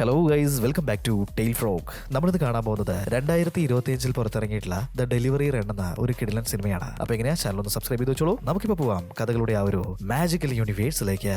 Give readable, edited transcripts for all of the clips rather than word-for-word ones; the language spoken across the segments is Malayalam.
Hello guys, welcome back to tail frog. നമ്മളിത് കാണാൻ പോകുന്നത് 2025 പുറത്തിറങ്ങിയിട്ടുള്ള ദ ഡെലിവറി റൺ എന്ന ഒരു കിടിലൻ സിനിമയാണ്. അപ്പൊ എങ്ങനെയാ, ചാനൽ ഒന്ന് സബ്സ്ക്രൈബ് ചെയ്ത് വെച്ചോളൂ. നമുക്കിപ്പോ പോവാം കഥകളുടെ ആ ഒരു മാജിക്കൽ യൂണിവേഴ്സിലേക്ക്.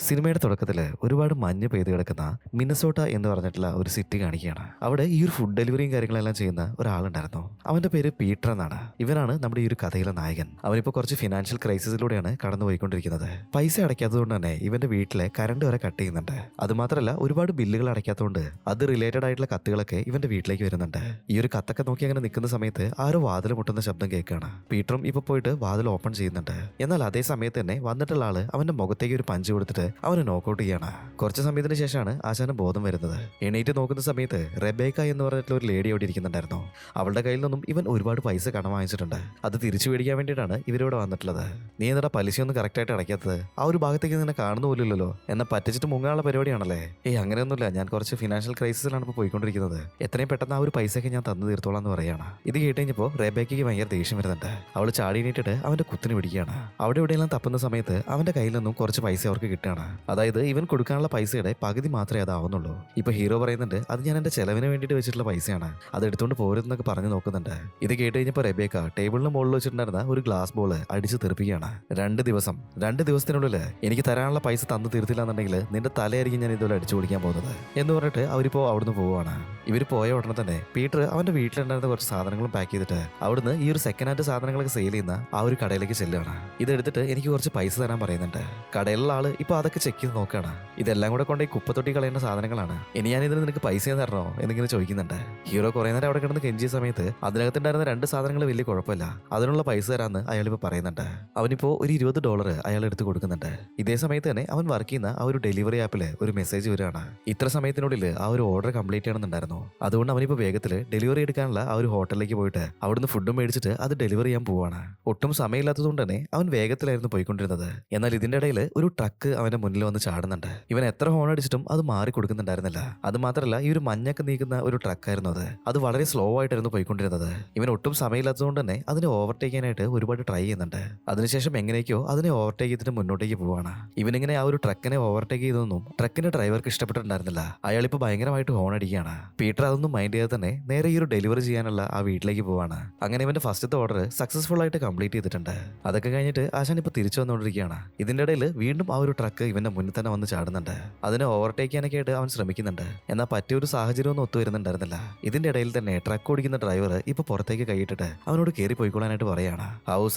സിനിമയുടെ തുടക്കത്തിൽ ഒരുപാട് മഞ്ഞ് പെയ്ത് കിടക്കുന്ന മിനസോട്ട എന്ന് പറഞ്ഞിട്ടുള്ള ഒരു സിറ്റി കാണിക്കുകയാണ്. അവിടെ ഈ ഒരു ഫുഡ് ഡെലിവറിയും കാര്യങ്ങളെല്ലാം ചെയ്യുന്ന ഒരാളുണ്ടായിരുന്നു. അവന്റെ പേര് പീറ്റർ എന്നാണ്. ഇവനാണ് നമ്മുടെ ഈ ഒരു കഥയിലെ നായകൻ. അവനിപ്പോൾ കുറച്ച് ഫിനാൻഷ്യൽ ക്രൈസിസിലൂടെയാണ് കടന്നുപോയിക്കൊണ്ടിരിക്കുന്നത്. പൈസ അടയ്ക്കാത്തതുകൊണ്ട് തന്നെ ഇവന്റെ വീട്ടിലെ കറണ്ട് വരെ കട്ട് ചെയ്യുന്നുണ്ട്. അതുമാത്രമല്ല, ഒരുപാട് ബില്ലുകൾ അടയ്ക്കാത്തതുകൊണ്ട് അത് റിലേറ്റഡ് ആയിട്ടുള്ള കത്തുകളൊക്കെ ഇവന്റെ വീട്ടിലേക്ക് വരുന്നുണ്ട്. ഈ ഒരു കത്തൊക്കെ നോക്കി അങ്ങനെ നിൽക്കുന്ന സമയത്ത് ആരോ വാതിൽ മുട്ടുന്ന ശബ്ദം കേൾക്കുകയാണ്. പീറ്ററും ഇപ്പൊ പോയിട്ട് വാതിൽ ഓപ്പൺ ചെയ്യുന്നുണ്ട്. എന്നാൽ അതേ സമയത്ത് തന്നെ വന്നിട്ടുള്ള ആള് അവന്റെ മുഖത്തേക്ക് ഒരു പഞ്ച് കൊടുത്തിട്ട് അവനെ നോക്കൗട്ട് ചെയ്യാണ്. കുറച്ച് സമയത്തിന് ശേഷമാണ് ആശാന് ബോധം വരുന്നത്. എണീറ്റ് നോക്കുന്ന സമയത്ത് റെബേക്ക എന്ന് പറഞ്ഞിട്ടുള്ള ഒരു ലേഡി അവിടെ ഇരിക്കുന്നുണ്ടായിരുന്നു. അവളുടെ കയ്യിൽ നിന്നും ഇവൻ ഒരുപാട് പൈസ കടം വാങ്ങിച്ചിട്ടുണ്ട്. അത് തിരിച്ചു മേടിക്കാൻ വേണ്ടിയിട്ടാണ് ഇവരിവിടെ വന്നിട്ടുള്ളത്. നീ എന്നിട്ട് പലിശയൊന്നും കറക്റ്റായിട്ട് അടയ്ക്കാത്തത്? ആ ഒരു ഭാഗത്തേക്ക് നിന്നെ കാണുന്ന പോലില്ലല്ലോ. എന്നെ പറ്റിച്ചിട്ട് മുങ്ങാനുള്ള പരിപാടിയാണല്ലേ? അങ്ങനെയൊന്നുമില്ല, ഞാൻ കുറച്ച് ഫിനാൻഷ്യൽ ക്രൈസിസിലാണ് ഇപ്പോൾ പോയിക്കൊണ്ടിരിക്കുന്നത്. എത്രയും പെട്ടെന്ന് ആ ഒരു പൈസയൊക്കെ ഞാൻ തന്നു തീർത്തോളാം എന്ന് പറയാണ്. ഇത് കേട്ട് കഴിഞ്ഞപ്പോൾ റെബേക്കയ്ക്ക് ഭയങ്കര ദേഷ്യം വരുന്നുണ്ട്. അവൾ ചാടി എണീറ്റിട്ട് അവന്റെ കുത്തിന് പിടിക്കുകയാണ്. അവിടെ എവിടെയെല്ലാം തപ്പുന്ന സമയത്ത് അവന്റെ കയ്യിൽ നിന്നും കുറച്ച് പൈസ അവർക്ക് കിട്ടുകയാണ്. അതായത് ഇവൻ കൊടുക്കാനുള്ള പൈസയുടെ പകുതി മാത്രമേ അതാവുന്നുള്ളൂ. ഇപ്പൊ ഹീറോ പറയുന്നുണ്ട്, അത് ഞാൻ എന്റെ ചെലവിന് വേണ്ടിയിട്ട് വെച്ചിട്ടുള്ള പൈസയാണ്, അത് എടുത്തുകൊണ്ട് പോരുന്നൊക്കെ പറഞ്ഞു നോക്കുന്നുണ്ട്. ഇത് കേട്ട് കഴിഞ്ഞപ്പോൾ റെബേക്ക ടേബിളിന് മുകളിൽ വെച്ചിട്ടുണ്ടായിരുന്ന ഒരു ഗ്ലാസ് ബോൾ അടിച്ച് തെറിപ്പിക്കുകയാണ്. 2 ദിവസത്തിനുള്ളിൽ എനിക്ക് തരാനുള്ള പൈസ തന്നു തീർത്തില്ല എന്നുണ്ടെങ്കിൽ നിന്റെ തലയായിരിക്കും ഞാൻ ഇതുപോലെ അടിച്ചു പൊളിക്കാൻ പോകുന്നത് എന്ന് പറഞ്ഞിട്ട് അവരിപ്പോ അവിടുന്ന് പോവുകയാണ്. ഇവർ പോയ ഉടനെ തന്നെ പീറ്റർ അവന്റെ വീട്ടിലുണ്ടായിരുന്ന കുറച്ച് സാധനങ്ങളും പാക്ക് ചെയ്തിട്ട് അവിടുന്ന് ഈ ഒരു സെക്കൻഡ് ഹാൻഡ് സാധനങ്ങളൊക്കെ സെയിൽ ചെയ്യുന്ന ആ ഒരു കടയിലേക്ക് ചെല്ലുകയാണ്. ഇതെടുത്തിട്ട് എനിക്ക് കുറച്ച് പൈസ തരാൻ പറയുന്നുണ്ട്. കടയിലുള്ള ആള് ഇപ്പൊ അതൊക്കെ ചെക്ക് ചെയ്ത് നോക്കുകയാണ്. ഇതെല്ലാം കൂടെ കൊണ്ട് ഈ കുപ്പത്തൊട്ടി കളയുന്ന സാധനങ്ങളാണ്. ഇനി ഞാൻ ഇതിന് നിനക്ക് പൈസ തരണോ എന്നിങ്ങനെ ചോദിക്കുന്നുണ്ട്. ഹീറോ കുറെ നേരം അവിടെ കിടന്ന് കെഞ്ചിയ സമയത്ത് അതിനകത്തുണ്ടായിരുന്ന 2 സാധനങ്ങൾ വലിയ കുഴപ്പമില്ല, അതിനുള്ള പൈസ തരാന്ന് അയാൾ ഇപ്പൊ പറയുന്നുണ്ട്. അവനിപ്പോ ഒരു $20 അയാൾ എടുത്ത് കൊടുക്കുന്നുണ്ട്. ഇതേ സമയത്ത് തന്നെ അവൻ വർക്ക് ചെയ്യുന്ന ആ ഒരു ഡെലിവറി ആപ്പില് ഒരു മെസ്സേജ് വരികയാണ്. ഇത്ര സമയത്തിനുള്ളിൽ ആ ഒരു ഓർഡർ കംപ്ലീറ്റ് ചെയ്യണമെന്നുണ്ടായിരുന്നു. അതുകൊണ്ട് അവനിപ്പോ വേഗത്തിൽ ഡെലിവറി എടുക്കാനുള്ള ആ ഒരു ഹോട്ടലിലേക്ക് പോയിട്ട് അവിടുന്ന് ഫുഡും മേടിച്ചിട്ട് അത് ഡെലിവറി ചെയ്യാൻ പോവാണ്. ഒട്ടും സമയമില്ലാത്തതുകൊണ്ട് തന്നെ അവൻ വേഗത്തിലായിരുന്നു പോയിക്കൊണ്ടിരുന്നത്. എന്നാൽ ഇതിന്റെ ഇടയിൽ ഒരു ട്രക്ക് അവന്റെ മുന്നിൽ വന്ന് ചാടുന്നുണ്ട്. ഇവൻ എത്ര ഹോൺ അടിച്ചിട്ടും അത് മാറി കൊടുക്കുന്നുണ്ടായിരുന്നില്ല. അത് മാത്രമല്ല, ഈ ഒരു മഞ്ഞൊക്കെ നീക്കുന്ന ഒരു ട്രക്കായിരുന്നു അത് വളരെ സ്ലോ ആയിട്ടായിരുന്നു പോയിക്കൊണ്ടിരുന്നത്. ഇവൻ ഒട്ടും സമയമില്ലാത്തതുകൊണ്ട് തന്നെ അതിനെ ഓവർടേക്ക് ചെയ്യാനായിട്ട് ഒരുപാട് ട്രൈ ചെയ്യുന്നുണ്ട്. അതിനുശേഷം എങ്ങനെയൊക്കെയോ അതിനെ ഓവർടേക്ക് ചെയ്തിട്ട് മുന്നോട്ടേക്ക് പോവാണ്. ഇവനിങ്ങനെ ആ ഒരു ട്രക്കിനെ ഓവർടേക്ക് ചെയ്തൊന്നും ട്രക്കിന്റെ ഡ്രൈവർക്ക് ഇഷ്ടപ്പെട്ടിട്ടുണ്ടായിരുന്നില്ല. അയാളിപ്പോ ഭയങ്കരമായിട്ട് ഹോൺ അടിക്കുകയാണ്. പീറ്റർ അതൊന്നും മൈൻഡ് ചെയ്യാതെ തന്നെ നേരെ ഈ ഒരു ഡെലിവറി ചെയ്യാനുള്ള ആ വീട്ടിലേക്ക് പോവാണ്. അങ്ങനെ ഇവന്റെ ഫസ്റ്റത്തെ ഓർഡർ സക്സസ്ഫുൾ ആയിട്ട് കംപ്ലീറ്റ് ചെയ്തിട്ടുണ്ട്. അതൊക്കെ കഴിഞ്ഞിട്ട് ആശാൻ ഇപ്പൊ തിരിച്ചു വന്നുകൊണ്ടിരിക്കുകയാണ്. ഇതിന്റെ ഇടയിൽ വീണ്ടും ആ ഒരു ട്രക്ക് ഇവന്റെ മുന്നിൽ തന്നെ വന്ന് ചാടുന്നുണ്ട്. അതിനെ ഓവർടേക്ക് ചെയ്യാനൊക്കെ ആയിട്ട് അവൻ ശ്രമിക്കുന്നുണ്ട്. എന്നാൽ പറ്റിയൊരു സാഹചര്യം ഒന്നും ഒത്തുവരുന്നുണ്ടായിരുന്നില്ല. ഇതിന്റെ ഇടയിൽ തന്നെ ട്രക്ക് ഓടിക്കുന്ന ഡ്രൈവർ ഇപ്പൊ പുറത്തേക്ക് കൈയിട്ടിട്ട് അവനോട് കയറി പോയിക്കൊള്ളാനായിട്ട് പറയാണ്.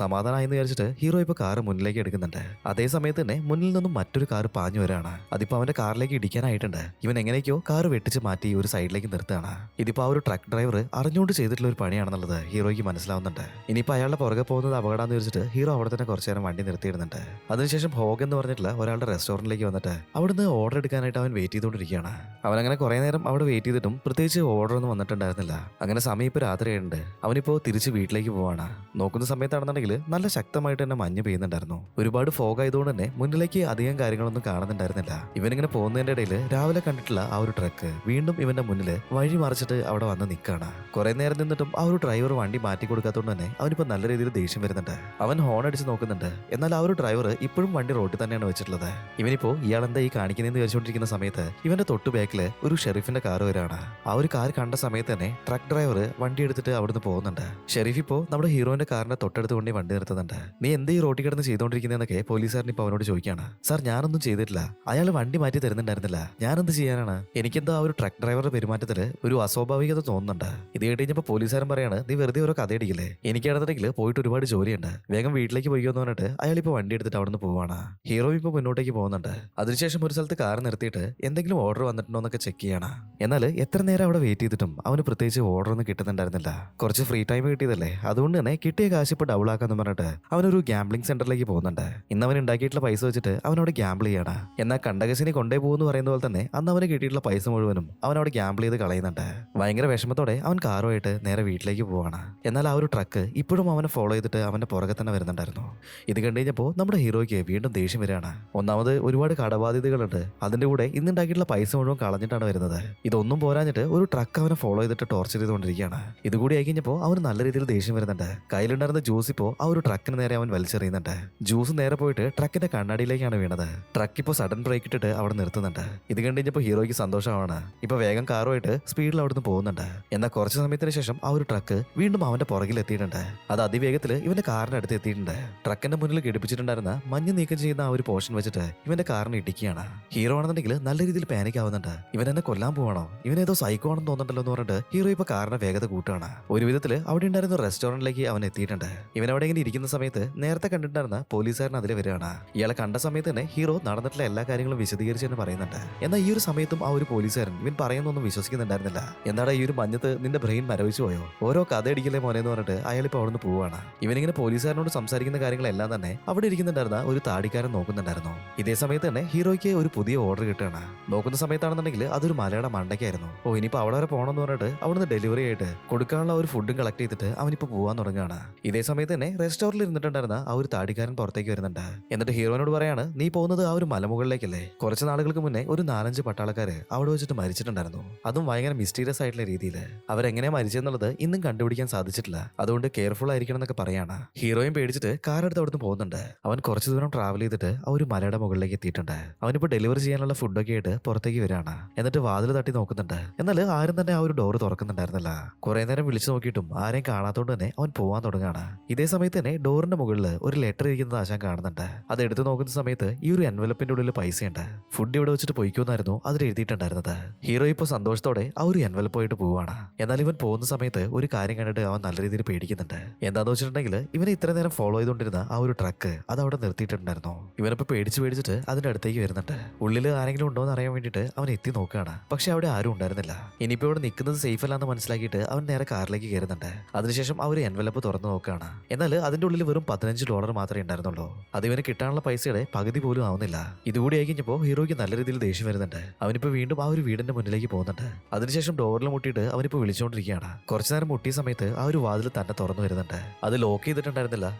സമാധാനമായെന്ന് വിചാരിച്ചിട്ട് ഹീറോ ഇപ്പൊ കാറ് മുന്നിലേക്ക് എടുക്കുന്നുണ്ട്. അതേ സമയത്ത് തന്നെ മുന്നിൽ നിന്നും മറ്റൊരു കാറ് പാഞ്ഞു വരാണ്. അതിപ്പോ അവന്റെ കാറിലേക്ക് ഇടിക്കാനായിട്ടുണ്ട്. ഇവൻ എങ്ങനെയൊക്കെയോ കാറ് വെട്ടിച്ച് മാറ്റി ഒരു സൈഡിലേക്ക് നിർത്തുകയാണ്. ഇതിപ്പോ ആ ഒരു ട്രക്ക് ഡ്രൈവർ അറിഞ്ഞുകൊണ്ട് ചെയ്തിട്ടുള്ള ഒരു പണിയാണെന്നുള്ളത് ഹീറോയ്ക്ക് മനസ്സിലാവുന്നുണ്ട്. ഇനിയിപ്പോ അയാളുടെ പുറകെ പോകുന്നത് അപകടമാണെന്ന് വിചാരിച്ചിട്ട് ഹീറോ അവിടെ തന്നെ കുറച്ചു നേരം വണ്ടി നിർത്തിയിടുന്നുണ്ട്. അതിനുശേഷം ഹോഗ് എന്ന് പറഞ്ഞിട്ടുള്ള ഒരാളുടെ റെസ്റ്റോറന്റിലേക്ക് വന്നിട്ട് അവിടുന്ന് ഓർഡർ എടുക്കാനായിട്ട് അവൻ വെയിറ്റ് ചെയ്തുകൊണ്ടിരിക്കുകയാണ്. അവൻ അങ്ങനെ കുറെ നേരം അവിടെ വെയിറ്റ് ചെയ്തിട്ടും പ്രത്യേകിച്ച് ഓർഡർ ഒന്നും വന്നിട്ടുണ്ടായിരുന്നില്ല. അങ്ങനെ സമയം ഇപ്പൊ രാത്രിയുണ്ട്. അവനിപ്പോ തിരിച്ച് വീട്ടിലേക്ക് പോവാണ്. നോക്കുന്ന സമയത്താണെന്നുണ്ടെങ്കിൽ നല്ല ശക്തമായിട്ട് തന്നെ മഞ്ഞ് പെയ്യുന്നുണ്ടായിരുന്നു. ഒരുപാട് ഫോഗ് ആയതുകൊണ്ട് തന്നെ മുന്നിലേക്ക് അധികം കാര്യങ്ങളൊന്നും കാണുന്നുണ്ടായിരുന്നില്ല. ഇവനിങ്ങനെ പോകുന്നതിന്റെ ഇടയിൽ രാവിലെ കണ്ടിട്ടുള്ള ആ ഒരു ട്രക്ക് വീണ്ടും ഇവന്റെ മുന്നിൽ വഴി മറിച്ചിട്ട് അവിടെ വന്ന് നിൽക്കുകയാണ്. കുറെ നേരം നിന്നിട്ടും ആ ഒരു ഡ്രൈവർ വണ്ടി മാറ്റി കൊടുക്കാത്തതുകൊണ്ട് തന്നെ അവനിപ്പോ നല്ല രീതിയിൽ ദേഷ്യം വരുന്നുണ്ട്. അവൻ ഹോൺ അടിച്ച് നോക്കുന്നുണ്ട്. എന്നാൽ ആ ഒരു ഡ്രൈവർ ഇപ്പോഴും വണ്ടി റോഡിൽ തന്നെയാണ് വെച്ചിട്ടുള്ളത്. ഇവനിപ്പോ ഇയാൾ എന്താ ഈ കാണിക്കുന്നതെന്ന് വിചാരിച്ചുകൊണ്ടിരിക്കുന്ന സമയത്ത് ഇവന്റെ തൊട്ടു ബാക്കില് ഒരു ഷെരീഫിന്റെ കാർ വരാണ്. ആ ഒരു കാർ കണ്ട സമയത്ത് തന്നെ ട്രക്ക് ഡ്രൈവർ വണ്ടി എടുത്തിട്ട് അവിടുന്ന് പോകുന്നുണ്ട്. ഷെരീഫ് ഇപ്പോ നമ്മുടെ ഹീറോയിന്റെ കാറിന്റെ തൊട്ടടുത്ത് കൊണ്ട് വണ്ടി നിർത്തുന്നുണ്ട്. നീ എന്ത് ഈ റോട്ടിൽ കിടന്ന് ചെയ്തോണ്ടിരിക്കുന്നതെന്നൊക്കെ പോലീസുകാരൻ ഇപ്പൊ അവനോട് ചോദിക്കുകയാണ്. സാർ, ഞാനൊന്നും ചെയ്തിട്ടില്ല, അയാൾ വണ്ടി മാറ്റി തരുന്നുണ്ടായിരുന്നില്ല, ഞാനെന്ത് ചെയ്യാനാണ്? എനിക്കെന്തോ ആ ഒരു ട്രക്ക് ഡ്രൈവറുടെ പെരുമാറ്റത്തില് ഒരു അസ്വാഭാവികത തോന്നുന്നുണ്ട്. ഇത് കേട്ട് കഴിഞ്ഞപ്പോൾ പോലീസുകാരൻ പറയാണ്, നീ വെറുതെ ഓരോ കഥയടിക്കില്ലേ, എനിക്കാണെന്നുണ്ടെങ്കിൽ പോയിട്ട് ഒരുപാട് ജോലിയുണ്ട്, വേഗം വീട്ടിലേക്ക് പോയിക്കോന്ന് പറഞ്ഞിട്ട് അയാൾ ഇപ്പൊ വണ്ടി എടുത്തിട്ട് അവിടുന്ന് പോവാണ്. ഹീറോ ഇപ്പൊ മുന്നോട്ടേക്ക് പോകുന്നുണ്ട്. അതിനുശേഷം ഒരു സ്ഥലത്ത് കാർ നിർത്തിയിട്ട് എന്തെങ്കിലും ഓർഡർ വന്നിട്ടുണ്ടോ എന്നൊക്കെ ചെക്ക് ചെയ്യണം. എന്നാൽ എത്ര നേരം അവിടെ വെയിറ്റ് ചെയ്തിട്ടും അവന് പ്രത്യേകിച്ച് ഓർഡർ ഒന്നും കിട്ടുന്നുണ്ടായിരുന്നില്ല. കുറച്ച് ഫ്രീ ടൈം കിട്ടിയതല്ലേ, അതുകൊണ്ട് തന്നെ കിട്ടിയ കാശ് ഇപ്പൊ ഡബിൾ ആക്കാന്ന് പറഞ്ഞിട്ട് അവനൊരു ഗാംബ്ലിംഗ് സെന്ററിലേക്ക് പോകുന്നുണ്ട്. ഇന്ന് അവൻ ഉണ്ടാക്കിയിട്ടുള്ള പൈസ വെച്ചിട്ട് അവനവിടെ ഗാംബിൾ ചെയ്യണം. എന്നാൽ കണ്ടകശിനി കൊണ്ടേ പോകുന്നു പറയുന്ന പോലെ തന്നെ അന്ന് അവന് കിട്ടിയിട്ടുള്ള പൈസ മുഴുവനും അവൻ അവിടെ ഗാംബിൾ ചെയ്ത് കളയുന്നുണ്ട്. ഭയങ്കര വിഷമത്തോടെ അവൻ കാറുമായിട്ട് നേരെ വീട്ടിലേക്ക് പോവാണ്. എന്നാൽ ആ ഒരു ട്രക്ക് ഇപ്പോഴും അവനെ ഫോളോ ചെയ്തിട്ട് അവന്റെ പുറകെ തന്നെ വരുന്നുണ്ടായിരുന്നു. ഇത് കണ്ടു കഴിഞ്ഞപ്പോൾ നമ്മുടെ ഹീറോയ്ക്ക് വീണ്ടും ദേഷ്യം വരികയാണ്. ഒന്നാമത് ഒന്നാമത് ഒരുപാട് കടബാധ്യതകളുണ്ട്. അതിന്റെ കൂടെ ഇന്നുണ്ടാക്കിയിട്ടുള്ള പൈസ മുഴുവൻ കളഞ്ഞിട്ടാണ് വരുന്നത്. ഇതൊന്നും പോരാഞ്ഞിട്ട് ഒരു ട്രക്ക് അവനെ ഫോളോ ചെയ്തിട്ട് ടോർച്ചർ ചെയ്തുകൊണ്ടിരിക്കുകയാണ്. ഇതുകൂടി ആയി കഴിഞ്ഞപ്പോൾ അവന് നല്ല രീതിയിൽ ദേഷ്യം വരുന്നുണ്ട്. കയ്യിലുണ്ടായിരുന്ന ജ്യൂസ് ഇപ്പോൾ ആ ഒരു ട്രക്കിന് നേരെ അവൻ വലിച്ചെറിയുന്നുണ്ട്. ജ്യൂസ് നേരെ പോയിട്ട് ട്രക്കിന്റെ കണ്ണാടിയിലേക്കാണ് വീണത്. ട്രക്ക് ഇപ്പോൾ സഡൻ ബ്രേക്ക് ഇട്ടിട്ട് അവിടെ നിർത്തുന്നുണ്ട്. ഇത് കണ്ടുകഴിഞ്ഞപ്പോൾ ഹീറോയ്ക്ക് സന്തോഷമാണ്. ഇപ്പൊ വേഗം കാറുമായിട്ട് സ്പീഡിൽ അവിടുന്ന് പോകുന്നുണ്ട്. എന്നാൽ കുറച്ച് സമയത്തിന് ശേഷം ആ ഒരു ട്രക്ക് വീണ്ടും അവന്റെ പുറകിൽ എത്തിയിട്ടുണ്ട്. അത് അതിവേഗത്തിൽ ഇവന്റെ കാറിന്റെ അടുത്ത് എത്തിയിട്ടുണ്ട്. ട്രക്കിന്റെ മുന്നിൽ ഘടിപ്പിച്ചിട്ടുണ്ടായിരുന്ന മഞ്ഞ് നീക്കം ചെയ്യുന്ന ആ ഒരു പോർഷൻ വെച്ചിട്ട് ഇവന്റെ കാറിന് ഇടിക്കുകയാണ്. ഹീറോ ആണെന്നുണ്ടെങ്കിൽ നല്ല രീതിയിൽ പാനിക് ആവുന്നുണ്ട്. ഇവൻ എന്നെ കൊല്ലാൻ പോവാണോ, ഇവനേതോ സൈക്കോ ആണെന്ന് തോന്നുന്നുണ്ടല്ലോ എന്ന് പറഞ്ഞിട്ട് ഹീറോ ഇപ്പൊ കാറിന്റെ വേഗത കൂട്ടുകയാണ്. ഒരു വിധത്തിൽ അവിടെ ഉണ്ടായിരുന്ന റെസ്റ്റോറന്റിലേക്ക് അവൻ എത്തിയിട്ടുണ്ട്. ഇവൻ അവിടെ ഇങ്ങനെ ഇരിക്കുന്ന സമയത്ത് നേരത്തെ കണ്ടിട്ടുണ്ടായിരുന്ന പോലീസുകാരൻ അതിൽ വരികയാണ്. ഇയാളെ കണ്ട സമയത്ത് തന്നെ ഹീറോ നടന്നിട്ടുള്ള എല്ലാ കാര്യങ്ങളും വിശദീകരിച്ച് തന്നെ പറയുന്നുണ്ട്. എന്നാൽ ഈ ഒരു സമയത്തും ആ ഒരു പോലീസുകാരൻ ഇവൻ പറയുന്നൊന്നും വിശ്വസിക്കുന്നുണ്ടായിരുന്നില്ല. എന്താണ് ഈ ഒരു മഞ്ഞത്ത് നിന്റെ ബ്രെയിൻ മരവിച്ചു പോയോ, ഓരോ കഥ അടിക്കലേ മോനെ എന്ന് പറഞ്ഞിട്ട് അയാൾ ഇപ്പൊ അവിടുന്ന് പോവാണ്. ഇവനിങ്ങനെ പോലീസുകാരനോട് സംസാരിക്കുന്ന കാര്യങ്ങളെല്ലാം തന്നെ അവിടെ ഇരിക്കുന്നുണ്ടായിരുന്ന ഒരു താടിക്കാരൻ നോക്കുന്നുണ്ടായിരുന്നു. ഇതേ സമയത്ത് തന്നെ ഹീറോയ്ക്ക് ഒരു പുതിയ ഓർഡർ കിട്ടുകയാണ്. നോക്കുന്ന സമയത്താണെന്നുണ്ടെങ്കിൽ അതൊരു മലയുടെ മണ്ടയ്ക്കായിരുന്നു. ഓ, ഇനിയിപ്പോ അവിടെ വരെ പോകണമെന്ന് പറഞ്ഞിട്ട് അവിടുന്ന് ഡെലിവറി ആയിട്ട് കൊടുക്കാനുള്ള ഒരു ഫുഡും കളക്ട് ചെയ്തിട്ട് അവനിപ്പോ പോകാൻ തുടങ്ങുകയാണ്. ഇതേ സമയത്ത് തന്നെ റെസ്റ്റോറന്റിൽ ഇരുന്നിട്ടുണ്ടായിരുന്ന ആ ഒരു താടിക്കാരൻ പുറത്തേക്ക് വരുന്നുണ്ട്. എന്നിട്ട് ഹീറോനോട് പറയാണ്, നീ പോകുന്നത് ആ ഒരു മലമുകളിലേക്കല്ലേ? കുറച്ച് നാളുകൾക്ക് മുന്നേ ഒരു 4-5 പട്ടാളക്കാര് അവിടെ വെച്ചിട്ട് മരിച്ചിട്ടുണ്ടായിരുന്നു. അതും ഭയങ്കര മിസ്റ്റീരിയസ് ആയിട്ടുള്ള രീതിയിൽ. അവരെങ്ങനെയാ മരിച്ചെന്നുള്ളത് ഇന്നും കണ്ടുപിടിക്കാൻ സാധിച്ചിട്ടില്ല. അതുകൊണ്ട് കെയർഫുൾ ആയിരിക്കണം എന്നൊക്കെ പറയാണ്. ഹീറോയും പേടിച്ചിട്ട് കാർ എടുത്ത് അവിടുന്ന് പോകുന്നുണ്ട്. അവൻ കുറച്ചു ദൂരം ട്രാവൽ ചെയ്തിട്ട് ആ ഒരു മലയുടെ മുകളിലേക്ക് എത്തിയിട്ടുണ്ട്. അവനിപ്പോ ഡെലിവറി ചെയ്യാനുള്ള ഫുഡൊക്കെ ആയിട്ട് പുറത്തേക്ക് വരികയാണ്. എന്നിട്ട് വാതിൽ തട്ടി നോക്കുന്നുണ്ട്. എന്നാൽ ആരും തന്നെ ആ ഒരു ഡോർ തുറക്കുന്നുണ്ടായിരുന്നില്ല. കുറെ നേരം വിളിച്ചു നോക്കിയിട്ടും ആരെയും കാണാത്തോണ്ട് തന്നെ അവൻ പോവാൻ തുടങ്ങുകയാണ്. ഇതേ സമയത്ത് തന്നെ ഡോറിന്റെ മുകളിൽ ഒരു ലെറ്റർ ഇരിക്കുന്നത് ആശാൻ കാണുന്നുണ്ട്. അത് എടുത്തു നോക്കുന്ന സമയത്ത് ഈ ഒരു എൻവലപ്പിന്റെ ഉള്ളിൽ പൈസയുണ്ട്. ഫുഡ് ഇവിടെ വെച്ചിട്ട് പൊയ്ക്കുമെന്നായിരുന്നു അതിൽ എഴുതിയിട്ടുണ്ടായിരുന്നത്. ഹീറോ ഇപ്പൊ സന്തോഷത്തോടെ ആ ഒരു എൻവലപ്പ് ആയിട്ട് പോവാണ്. എന്നാൽ ഇവൻ പോകുന്ന സമയത്ത് ഒരു കാര്യം കണ്ടിട്ട് അവൻ നല്ല രീതിയിൽ പേടിക്കുന്നുണ്ട്. എന്താന്ന് വെച്ചിട്ടുണ്ടെങ്കിൽ ഇവനെ ഇത്ര നേരം ഫോളോ ചെയ്തുകൊണ്ടിരുന്ന ആ ഒരു ട്രക്ക് അത് അവിടെ നിർത്തിയിട്ടുണ്ടായിരുന്നു. ഇവനിപ്പോ പേടിച്ചിട്ട് അതിന്റെ അടുത്തേക്ക് വരുന്നുണ്ട്. ഉള്ളിൽ ആരെങ്കിലും ഉണ്ടോ എന്ന് അറിയാൻ വേണ്ടിയിട്ട് അവൻ എത്തി നോക്കുകയാണ്. പക്ഷെ അവിടെ ആരും ഉണ്ടായിരുന്നില്ല. ഇനിയിപ്പോ ഇവിടെ നിൽക്കുന്നത് സേഫ് അല്ലാന്ന് മനസ്സിലാക്കിയിട്ട് അവൻ നേരെ കാറിലേക്ക് കയറുന്നുണ്ട്. അതിനുശേഷം ആ ഒരു എൻവലപ്പ് തുറന്നു നോക്കുകയാണ്. എന്നാൽ അതിന്റെ ഉള്ളിൽ വെറും $15 മാത്രമേ ഉണ്ടായിരുന്നുള്ളൂ. അത് ഇവന് കിട്ടാനുള്ള പൈസയുടെ പകുതി പോലും ആവുന്നില്ല. ഇതുകൂടി ആയി കഴിഞ്ഞപ്പോൾ ഹീറോയ്ക്ക് നല്ല രീതിയിൽ ദേഷ്യം വരുന്നുണ്ട്. അവനിപ്പോ വീണ്ടും ആ ഒരു വീടിന്റെ മുന്നിലേക്ക് പോകുന്നുണ്ട്. അതിനുശേഷം ഡോറിൽ മുട്ടിയിട്ട് അവനിപ്പോ വിളിച്ചുകൊണ്ടിരിക്കുകയാണ്. കുറച്ചു നേരം മുട്ടിയ സമയത്ത് ആ ഒരു വാതിൽ തന്നെ തുറന്നു വരുന്നുണ്ട്. അത് ലോക്ക് ചെയ്തിട്ടുണ്ടായിരുന്നില്ല.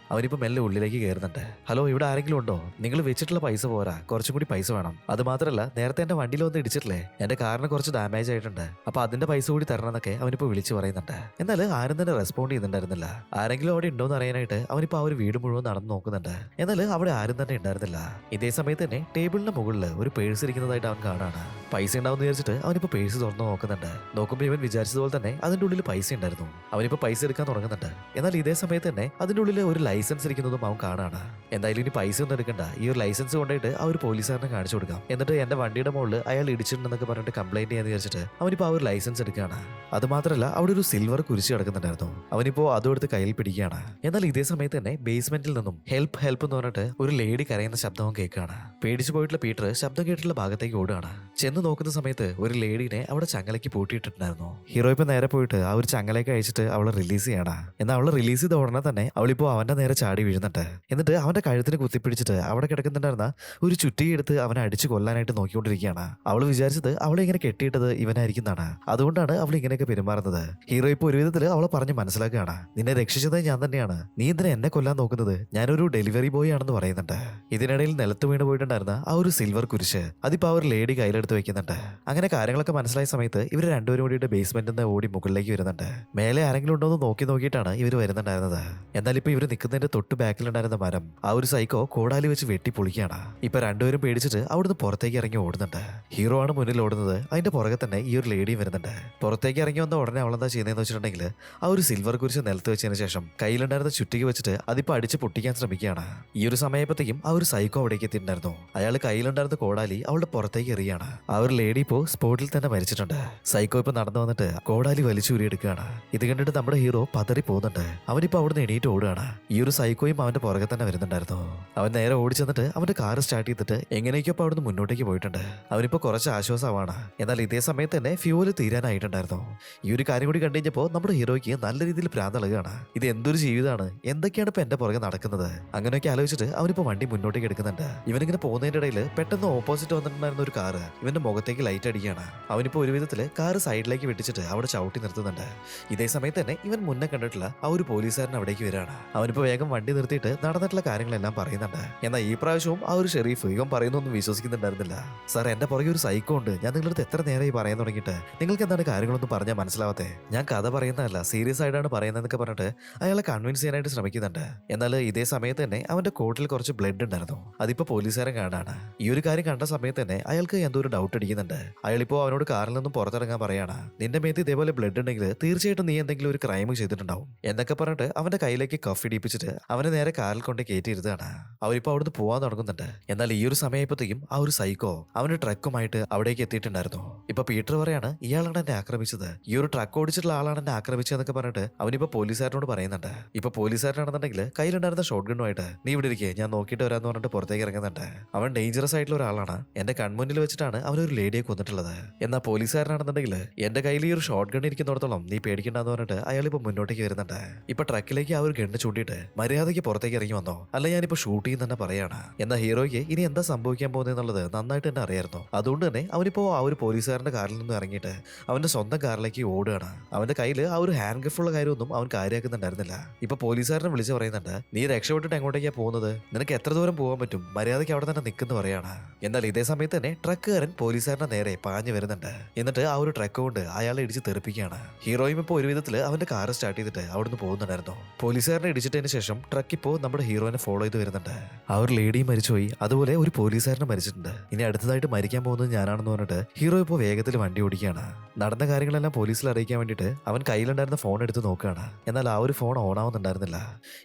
അവനിപ്പോ മെല്ലെ ഉള്ളിലേക്ക് കയറുന്നുണ്ട്. ഹലോ, ഇവിടെ ആരെങ്കിലും ഉണ്ടോ? നിങ്ങൾ വെച്ചിട്ടുള്ള പൈസ പോരാ, കുറച്ചും കൂടി പൈസ വേണം. അത് മാത്രമല്ല, നേരത്തെ എന്റെ വണ്ടിയിൽ വന്ന് ഇടിച്ചിട്ടില്ലേ, എന്റെ കാറിന് കുറച്ച് ഡാമേജ് ആയിട്ടുണ്ട്. അപ്പൊ അതിന്റെ പൈസ കൂടി തരണം എന്നൊക്കെ അവനിപ്പോ വിളിച്ചു പറയുന്നുണ്ട്. എന്നാൽ ആരും തന്നെ റെസ്പോണ്ട് ചെയ്യുന്നുണ്ടായിരുന്നില്ല. ആരെങ്കിലും അവിടെ ഉണ്ടോന്ന് അറിയാനായിട്ട് അവനിപ്പോ ആ ഒരു വീട് മുഴുവൻ നടന്നു നോക്കുന്നുണ്ട്. എന്നാൽ അവിടെ ആരും തന്നെ ഉണ്ടായിരുന്നില്ല. ഇതേ സമയത്ത് തന്നെ ടേബിളിന്റെ മുകളിൽ ഒരു പേഴ്സ് ഇരിക്കുന്നതായിട്ട് അവൻ കാണാണ്. പൈസ ഉണ്ടാവുന്ന വിചാരിച്ചിട്ട് അവനിപ്പോ പേഴ്സ് തുറന്നു നോക്കുന്നുണ്ട്. നോക്കുമ്പോൾ ഇവൻ വിചാരിച്ചതുപോലെ തന്നെ അതിന്റെ ഉള്ളിൽ പൈസ ഉണ്ടായിരുന്നു. അവനിപ്പോ പൈസ എടുക്കാൻ തുടങ്ങുന്നുണ്ട്. എന്നാൽ ഇതേ സമയത്ത് തന്നെ അതിന്റെ ഉള്ളിൽ ഒരു ലൈസൻസ് ഇരിക്കുന്നതും അവൻ കാണാണ്. എന്തായാലും ഇനി പൈസ ഒന്നും എടുക്കണ്ട, ഈ ഒരു ലൈസൻസ് കൊണ്ടായിട്ട് ആ ഒരു പോലീസുകാരനെ കാണിച്ചു കൊടുക്കാം. എന്നിട്ട് എന്റെ വണ്ടിയുടെ മുകളിൽ അയാൾ ഇടിച്ചിട്ടുണ്ടെന്നൊക്കെ പറഞ്ഞിട്ട് കംപ്ലൈന്റ് ചെയ്യാന്ന് വിചാരിച്ചിട്ട് അവനിപ്പോ ആ ഒരു ലൈസൻസ് എടുക്കുകയാണ്. അത് മാത്രമല്ല അവിടെ ഒരു സിൽവർ കുരിശ് കിടക്കുന്നുണ്ടായിരുന്നു. അവനിപ്പോ അതും എടുത്ത് കയ്യിൽ പിടിക്കുകയാണ്. എന്നാൽ ഇതേ സമയത്ത് തന്നെ ബേസ്മെന്റിൽ നിന്നും ഹെൽപ്പ് ഹെൽപ്പ് എന്ന് പറഞ്ഞിട്ട് ഒരു ലേഡി കരയുന്ന ശബ്ദവും കേൾക്കുകയാണ്. പേടിച്ചു പോയിട്ടുള്ള പീറ്റർ ശബ്ദം കേട്ടിട്ടുള്ള ഭാഗത്തേക്ക് ഓടുകയാണ്. ചെന്ന് നോക്കുന്ന സമയത്ത് ഒരു ലേഡീനെ അവിടെ ചങ്ങലയ്ക്ക് പൂട്ടിയിട്ടുണ്ടായിരുന്നു. ഹീറോ ഇപ്പൊ നേരെ പോയിട്ട് ആ ഒരു ചങ്ങലയ്ക്ക് അയച്ചിട്ട് അവളെ റിലീസ് ചെയ്യണം. എന്നാൽ അവളെ റിലീസ് ചെയ്ത ഉടനെ തന്നെ അവളിപ്പോ അവന്റെ നേരെ ചാടി വീഴുന്നുണ്ട്. എന്നിട്ട് അവന്റെ കഴുത്തിന് കുത്തിപ്പിടിച്ചിട്ട് അവിടെ കിടക്കുന്നുണ്ടായിരുന്ന ഒരു ചുറ്റിക എടുത്ത് അവനെ അടിച്ചു കൊല്ലാനായിട്ട് നോക്കിക്കൊണ്ടിരിക്കുകയാണ്. അവൾ വിചാരിച്ചത് അവളെ ഇങ്ങനെ കെട്ടിയിട്ടത് ഇവനായിരിക്കുന്നതാണ്. അതുകൊണ്ടാണ് അവൾ ഇങ്ങനെയൊക്കെ പെരുമാറുന്നത്. ഹീറോ ഇപ്പൊ ഒരു വിധത്തിൽ അവളെ പറഞ്ഞ് മനസ്സിലാക്കുകയാണ്. നിന്നെ രക്ഷിച്ചത് ഞാൻ തന്നെയാണ്, നീ എന്തിനാ എന്നെ കൊല്ലാൻ നോക്കുന്നത്, ഞാനൊരു ഡെലിവറി ബോയ് ആണെന്ന് പറയുന്നുണ്ട്. ഇതിനിടയിൽ നിലത്ത് വീണ് പോയിട്ടുണ്ടായിരുന്ന ആ ഒരു സിൽവർ കുരിശ് അതിപ്പോ ആ ഒരു ലേഡി കയ്യിലെടുത്ത് വെക്കുന്നുണ്ട്. അങ്ങനെ കാര്യങ്ങളൊക്കെ മനസ്സിലായ സമയത്ത് ഇവർ രണ്ടുപേരും കൂടിയിട്ട് ബേസ്മെന്റിൽ നിന്ന് ഓടി മുകളിലേക്ക് വരുന്നുണ്ട്. മേലെ ആരെങ്കിലും ഉണ്ടോ എന്ന് നോക്കിയിട്ടാണ് ഇവർ വരുന്നുണ്ടായിരുന്നത്. എന്നാൽ ഇപ്പൊ ഇവർ നിൽക്കുന്നതിന്റെ തൊട്ട് ബാക്കിലുണ്ടായിരുന്ന മരം ആ ഒരു സൈക്കോ കോടാലി വെച്ച് വെട്ടി പൊളിക്കുകയാണ്. ഇപ്പൊ രണ്ടുപേരും പേടിച്ചിട്ട് അവിടുന്ന് പുറത്തേക്ക് ഇറങ്ങി ഓടുന്നുണ്ട്. ഹീറോ ആണ് മുന്നിൽ ഓടുന്നത്. അതിന്റെ പുറകെ തന്നെ ഈ ഒരു ലേഡിയും വരുന്നുണ്ട്. പുറത്തേക്ക് ഇറങ്ങി വന്ന ഉടനെ അവളെന്താ ചെയ്യുന്നതെന്ന് വെച്ചിട്ടുണ്ടെങ്കിൽ ആ ഒരു സിൽവർ കുരിശ് നിലത്ത് വെച്ചതിന് ശേഷം കയ്യിലുണ്ടായിരുന്ന ചുറ്റിക വെച്ചിട്ട് അതിപ്പോ അടിച്ച് പൊട്ടിക്കാൻ ശ്രമിക്കുകയാണ്. ഈ ഒരു സമയപ്പത്തേക്കും ആ ഒരു സൈക്കോ അവിടേക്ക് എത്തിയിട്ടുണ്ടായിരുന്നു. അയാൾ കയ്യിലുണ്ടായിരുന്ന കോടാലി അവളുടെ പുറത്തേക്ക് എറിയാണ്. ആ ഒരു ലേഡി ഇപ്പോ സ്പോട്ടിൽ തന്നെ മരിച്ചിട്ടുണ്ട്. സൈക്കോ ഇപ്പൊ നടന്നു വന്നിട്ട് കോടാലി വലിച്ചൂരിയെടുക്കുകയാണ്. ഇത് കണ്ടിട്ട് നമ്മുടെ ഹീറോ പതറി പോകുന്നുണ്ട്. അവനിപ്പോ അവിടുന്ന് എണീറ്റ് ഓടുകയാണ്. ഈ ഒരു സൈക്കോയും അവന്റെ പുറകെ തന്നെ വരുന്നുണ്ടായിരുന്നു. അവൻ നേരെ ഓടിച്ചെന്നിട്ട് അവന്റെ കാർ സ്റ്റാർട്ട് ചെയ്തിട്ട് എങ്ങനെയൊക്കെ അവിടുന്ന് മുന്നോട്ടേക്ക് പോയിട്ടുണ്ട്. അവനിപ്പോ കുറച്ച് ആശ്വാസമാണ്. എന്നാൽ ഇതേ സമയത്ത് തന്നെ ഫ്യൂല് തീരാനായിട്ടുണ്ടായിരുന്നു. ഈ ഒരു കാര്യം കൂടി കണ്ടു കഴിഞ്ഞപ്പോൾ നമ്മുടെ ഹീറോയ്ക്ക് നല്ല രീതിയിൽ ഭ്രാന്തളകുകയാണ്. ഇത് എന്തൊരു ജീവിതമാണ്, എന്തൊക്കെയാണ് ഇപ്പൊ എന്റെ പുറകെ നടക്കുന്നത്, അങ്ങനെയൊക്കെ ആലോചിച്ചിട്ട് അവനിപ്പോ വണ്ടി മുന്നോട്ടേക്ക് എടുക്കുന്നുണ്ട്. ഇവനിങ്ങനെ പോകുന്നതിന്റെ ഇടയിൽ പെട്ടെന്ന് ഓപ്പോസിറ്റ് വന്നിട്ടുണ്ടായിരുന്ന ഒരു കാറ് ഇവന്റെ മുഖത്തേക്ക് ലൈറ്റ് അടിക്കുകയാണ്. അവനിപ്പോൾ ഒരു വിധത്തില് കാറ് സൈഡിലേക്ക് വെട്ടിച്ചിട്ട് അവിടെ ചവിട്ടി നിർത്തുന്നുണ്ട്. ഇതേ സമയത്ത് തന്നെ ഇവൻ മുന്നേ കണ്ടിട്ടുള്ള ആ ഒരു പോലീസുകാരൻ അവിടേക്ക് വരികയാണ്. അവനിപ്പോൾ വേഗം വണ്ടി നിർത്തിയിട്ട് നടന്നിട്ടുള്ള കാര്യങ്ങളെല്ലാം പറയുന്നുണ്ട്. എന്നാൽ ഈ പ്രാവശ്യവും ആ ഒരു ഷെരീഫ് ഇവൻ പറയുന്നൊന്നും വിശ്വസിക്കുന്നുണ്ടായിരുന്നില്ല. സാർ, എന്റെ പുറകെ ഒരു സൈക്കോ ഉണ്ട്. ഞാൻ നിങ്ങളുടെ അടുത്ത് എത്ര നേരമായി പറയാൻ തുടങ്ങിയിട്ട് നിങ്ങൾക്ക് എന്താണ് കാര്യങ്ങളൊന്നും പറഞ്ഞാൽ മനസ്സിലാവാത്തെ? ഞാൻ കഥ പറയുന്നതല്ല, സീരിയസ് ആയിട്ടാണ് പറയുന്നതെന്നൊക്കെ പറഞ്ഞിട്ട് അയാളെ കൺവിൻസ് ചെയ്യാനായിട്ട് ശ്രമിക്കുന്നുണ്ട്. എന്നാൽ ഇതേ സമയത്ത് തന്നെ അവന്റെ കോട്ടിൽ കുറച്ച് ബ്ലഡ് ഉണ്ടായിരുന്നു. അതിപ്പോ പോലീസുകാരൻ കാണാണ്. ഈ ഒരു കാര്യം കണ്ട സമയത്ത് തന്നെ അയാൾക്ക് എന്തോ ഒരു ഡൗട്ട് അടിക്കുന്നുണ്ട്. അയാളിപ്പോ അവനോട് കാറിൽ നിന്നും പുറത്തിറങ്ങാൻ പറയാണ്. നിന്റെ മേത്ത് ഇതേപോലെ ബ്ലഡ് ഉണ്ടെങ്കിൽ തീർച്ചയായിട്ടും നീ എന്തെങ്കിലും ഒരു ക്രൈം ചെയ്തിട്ടുണ്ടാവും എന്നൊക്കെ പറഞ്ഞിട്ട് അവന്റെ കയ്യിലേക്ക് കഫ് ഇടിപ്പിച്ചിട്ട് അവനെ നേരെ കാറിൽ കൊണ്ട് കയറ്റിയിരുതാണ്. അവരിപ്പോ അവിടുന്ന് പോവാൻ തുടങ്ങുന്നുണ്ട്. എന്നാൽ ഈ ഒരു സമയപ്പത്തേക്കും ആ ഒരു സൈക്കോ അവന്റെ ട്രക്കുമായിട്ട് അവിടേക്ക് എത്തിയിട്ടുണ്ടായിരുന്നു. ഇപ്പൊ പീറ്റർ പറയാണ്, ഇയാളാണ് എന്നെ ആക്രമിച്ചത്, ഈ ഒരു ട്രക്ക് ഓടിച്ചിട്ടുള്ള ആളാണ് എന്നെ ആക്രമിച്ചതെന്നൊക്കെ പറഞ്ഞിട്ട് അവനിപ്പോ പോലീസുകാരനോട് പറയുന്നുണ്ട്. ഇപ്പൊ പോലീസുകാരനാണെന്നുണ്ടെങ്കിൽ കയ്യിലുണ്ടായിരുന്ന ഷോട്ട് ഗണ്ണുമായിട്ട് നീ ഇവിടെ ഇരിക്കേ, ഞാൻ നോക്കിയിട്ട് വരാന്ന് പറഞ്ഞിട്ട് പുറത്തേക്ക് ഇറങ്ങുന്നുണ്ട്. അവൻ ഡേഞ്ചറസ് ആയിട്ടുള്ള ഒരാളാണ്. എന്റെ കൺമുന്നിൽ വെച്ചിട്ടാണ് അവനൊരു ലേഡിയെ കൊന്നിട്ടുള്ളത്. എന്നാൽ പോലീസുകാരനാണെന്നുണ്ടെങ്കിൽ എന്റെ കയ്യിൽ ഈ ഒരു ഷോട്ട് ഗൺ ഇരിക്കുന്നിടത്തോളം നീ പേടിക്കണ്ടെന്ന് പറഞ്ഞിട്ട് അയാൾ ഇപ്പൊ മുന്നോട്ടേക്ക് വരുന്നുണ്ട്. ഇപ്പൊ ട്രക്കിലേക്ക് ആ ഒരു ഗണ്ണ് ചൂണ്ടിയിട്ട് മര്യാദയ്ക്ക് പുറത്തേക്ക് ഇറങ്ങി വന്നോ, അല്ല ഞാനിപ്പോ ഷൂട്ട് ചെയ്യുന്ന തന്നെ പറയാണ്. എന്നാൽ ഹീറോയ്ക്ക് ഇനി എന്താ സംഭവിക്കാൻ പോകുന്നതെന്നുള്ളത് നന്നായിട്ട് തന്നെ അറിയായിരുന്നു. അതുകൊണ്ട് തന്നെ അവനിപ്പോ ആ ഒരു പോലീസുകാരന്റെ കാറിൽ നിന്ന് ഇറങ്ങിയിട്ട് അവന്റെ സ്വന്തം കാറിലേക്ക് ഓടുകയാണ്. അവന്റെ കയ്യിൽ ആ ഒരു ഹാൻഡ് ഗിഫ്റ്റുള്ള കാര്യമൊന്നും അവൻ കാര്യമാക്കുന്നുണ്ടായിരുന്നില്ല. ഇപ്പൊ പോലീസുകാരനെ വിളിച്ച് പറയുന്നുണ്ട്, നീ രക്ഷപ്പെട്ടിട്ട് എങ്ങോട്ടേക്കാ പോകുന്നത്, നിനക്ക് എത്ര ദൂരം പോകാൻ പറ്റും, മര്യാദയ്ക്ക് അവിടെ തന്നെ നിൽക്കുന്നു പറയാണ്. എന്നാൽ ഇതേ സമയത്ത് തന്നെ ട്രക്കുകാരൻ പോലീസുകാരന്റെ നേരെ പാഞ്ഞു വരുന്നുണ്ട്. എന്നിട്ട് ആ ഒരു ട്രക്ക് കൊണ്ട് അയാളെ ഇടിച്ച് തെറിപ്പിക്കുകയാണ്. ഹീറോയും ഇപ്പോൾ ഒരു വിധത്തിൽ അവന്റെ കാർ സ്റ്റാർട്ട് ചെയ്തിട്ട് അവിടുന്ന് പോകുന്നുണ്ടായിരുന്നു. പോലീസുകാരനെ ഇടിച്ചിട്ടതിന് ശേഷം ട്രക്ക് ഇപ്പോൾ നമ്മുടെ ഹീറോനെ ഫോളോ ചെയ്ത് വരുന്നുണ്ട്. ആ ഒരു ലേഡിയും മരിച്ചുപോയി, അതുപോലെ ഒരു പോലീസുകാരനെ മരിച്ചിട്ടുണ്ട്. ഇനി അടുത്തതായിട്ട് മരിക്കാൻ പോകുന്നത് ഞാനാണെന്ന് പറഞ്ഞിട്ട് ഹീറോ ഇപ്പോൾ വേഗത്തിൽ വണ്ടി ഓടിക്കുകയാണ്. നടന്ന കാര്യങ്ങളെല്ലാം പോലീസിൽ അറിയിക്കാൻ വേണ്ടിയിട്ട് അവൻ കയ്യിലുണ്ടായിരുന്ന ഫോൺ എടുത്ത് നോക്കുകയാണ്. എന്നാൽ ആ ഒരു ഫോൺ ഓൺ ആവുന്നുണ്ടായിരുന്നില്ല.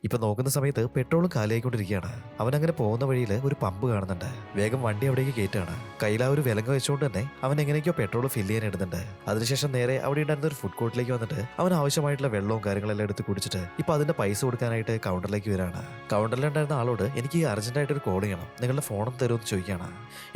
ഇപ്പൊ നോക്കുന്ന സമയത്ത് പെട്രോളും കാലിയായിക്കൊണ്ടിരിക്കുകയാണ്. അവൻ അങ്ങനെ പോകുന്ന വഴിയിൽ ഒരു പമ്പ് കാണുന്നുണ്ട്. വേഗം വണ്ടി അവിടേക്ക് കയറ്റാണ്. കയ്യിൽ ആ ഒരു വിലങ്ങ വെച്ചുകൊണ്ട് തന്നെ അവൻ എങ്ങനെയൊക്കെയോ പെട്രോൾ ഫില്ല് ചെയ്യാൻ ഇടുന്നുണ്ട്. അതിനുശേഷം നേരെ അവിടെ ഉണ്ടായിരുന്ന ഒരു ഫുഡ് കോർട്ടിലേക്ക് വന്നിട്ട് അവൻ ആവശ്യമായിട്ടുള്ള വെള്ളവും കാര്യങ്ങളെല്ലാം എടുത്ത് കുടിച്ചിട്ട് ഇപ്പൊ അതിന്റെ പൈസ കൊടുക്കാനായിട്ട് കൗണ്ടറിലേക്ക് വരാണ്. കൗണ്ടറിലുണ്ടായിരുന്ന ആളോട് എനിക്ക് അർജന്റായിട്ട് ഒരു കോൾ ചെയ്യണം, നിങ്ങളുടെ ഫോണും തരുമെന്ന് ചോദിക്കുകയാണ്.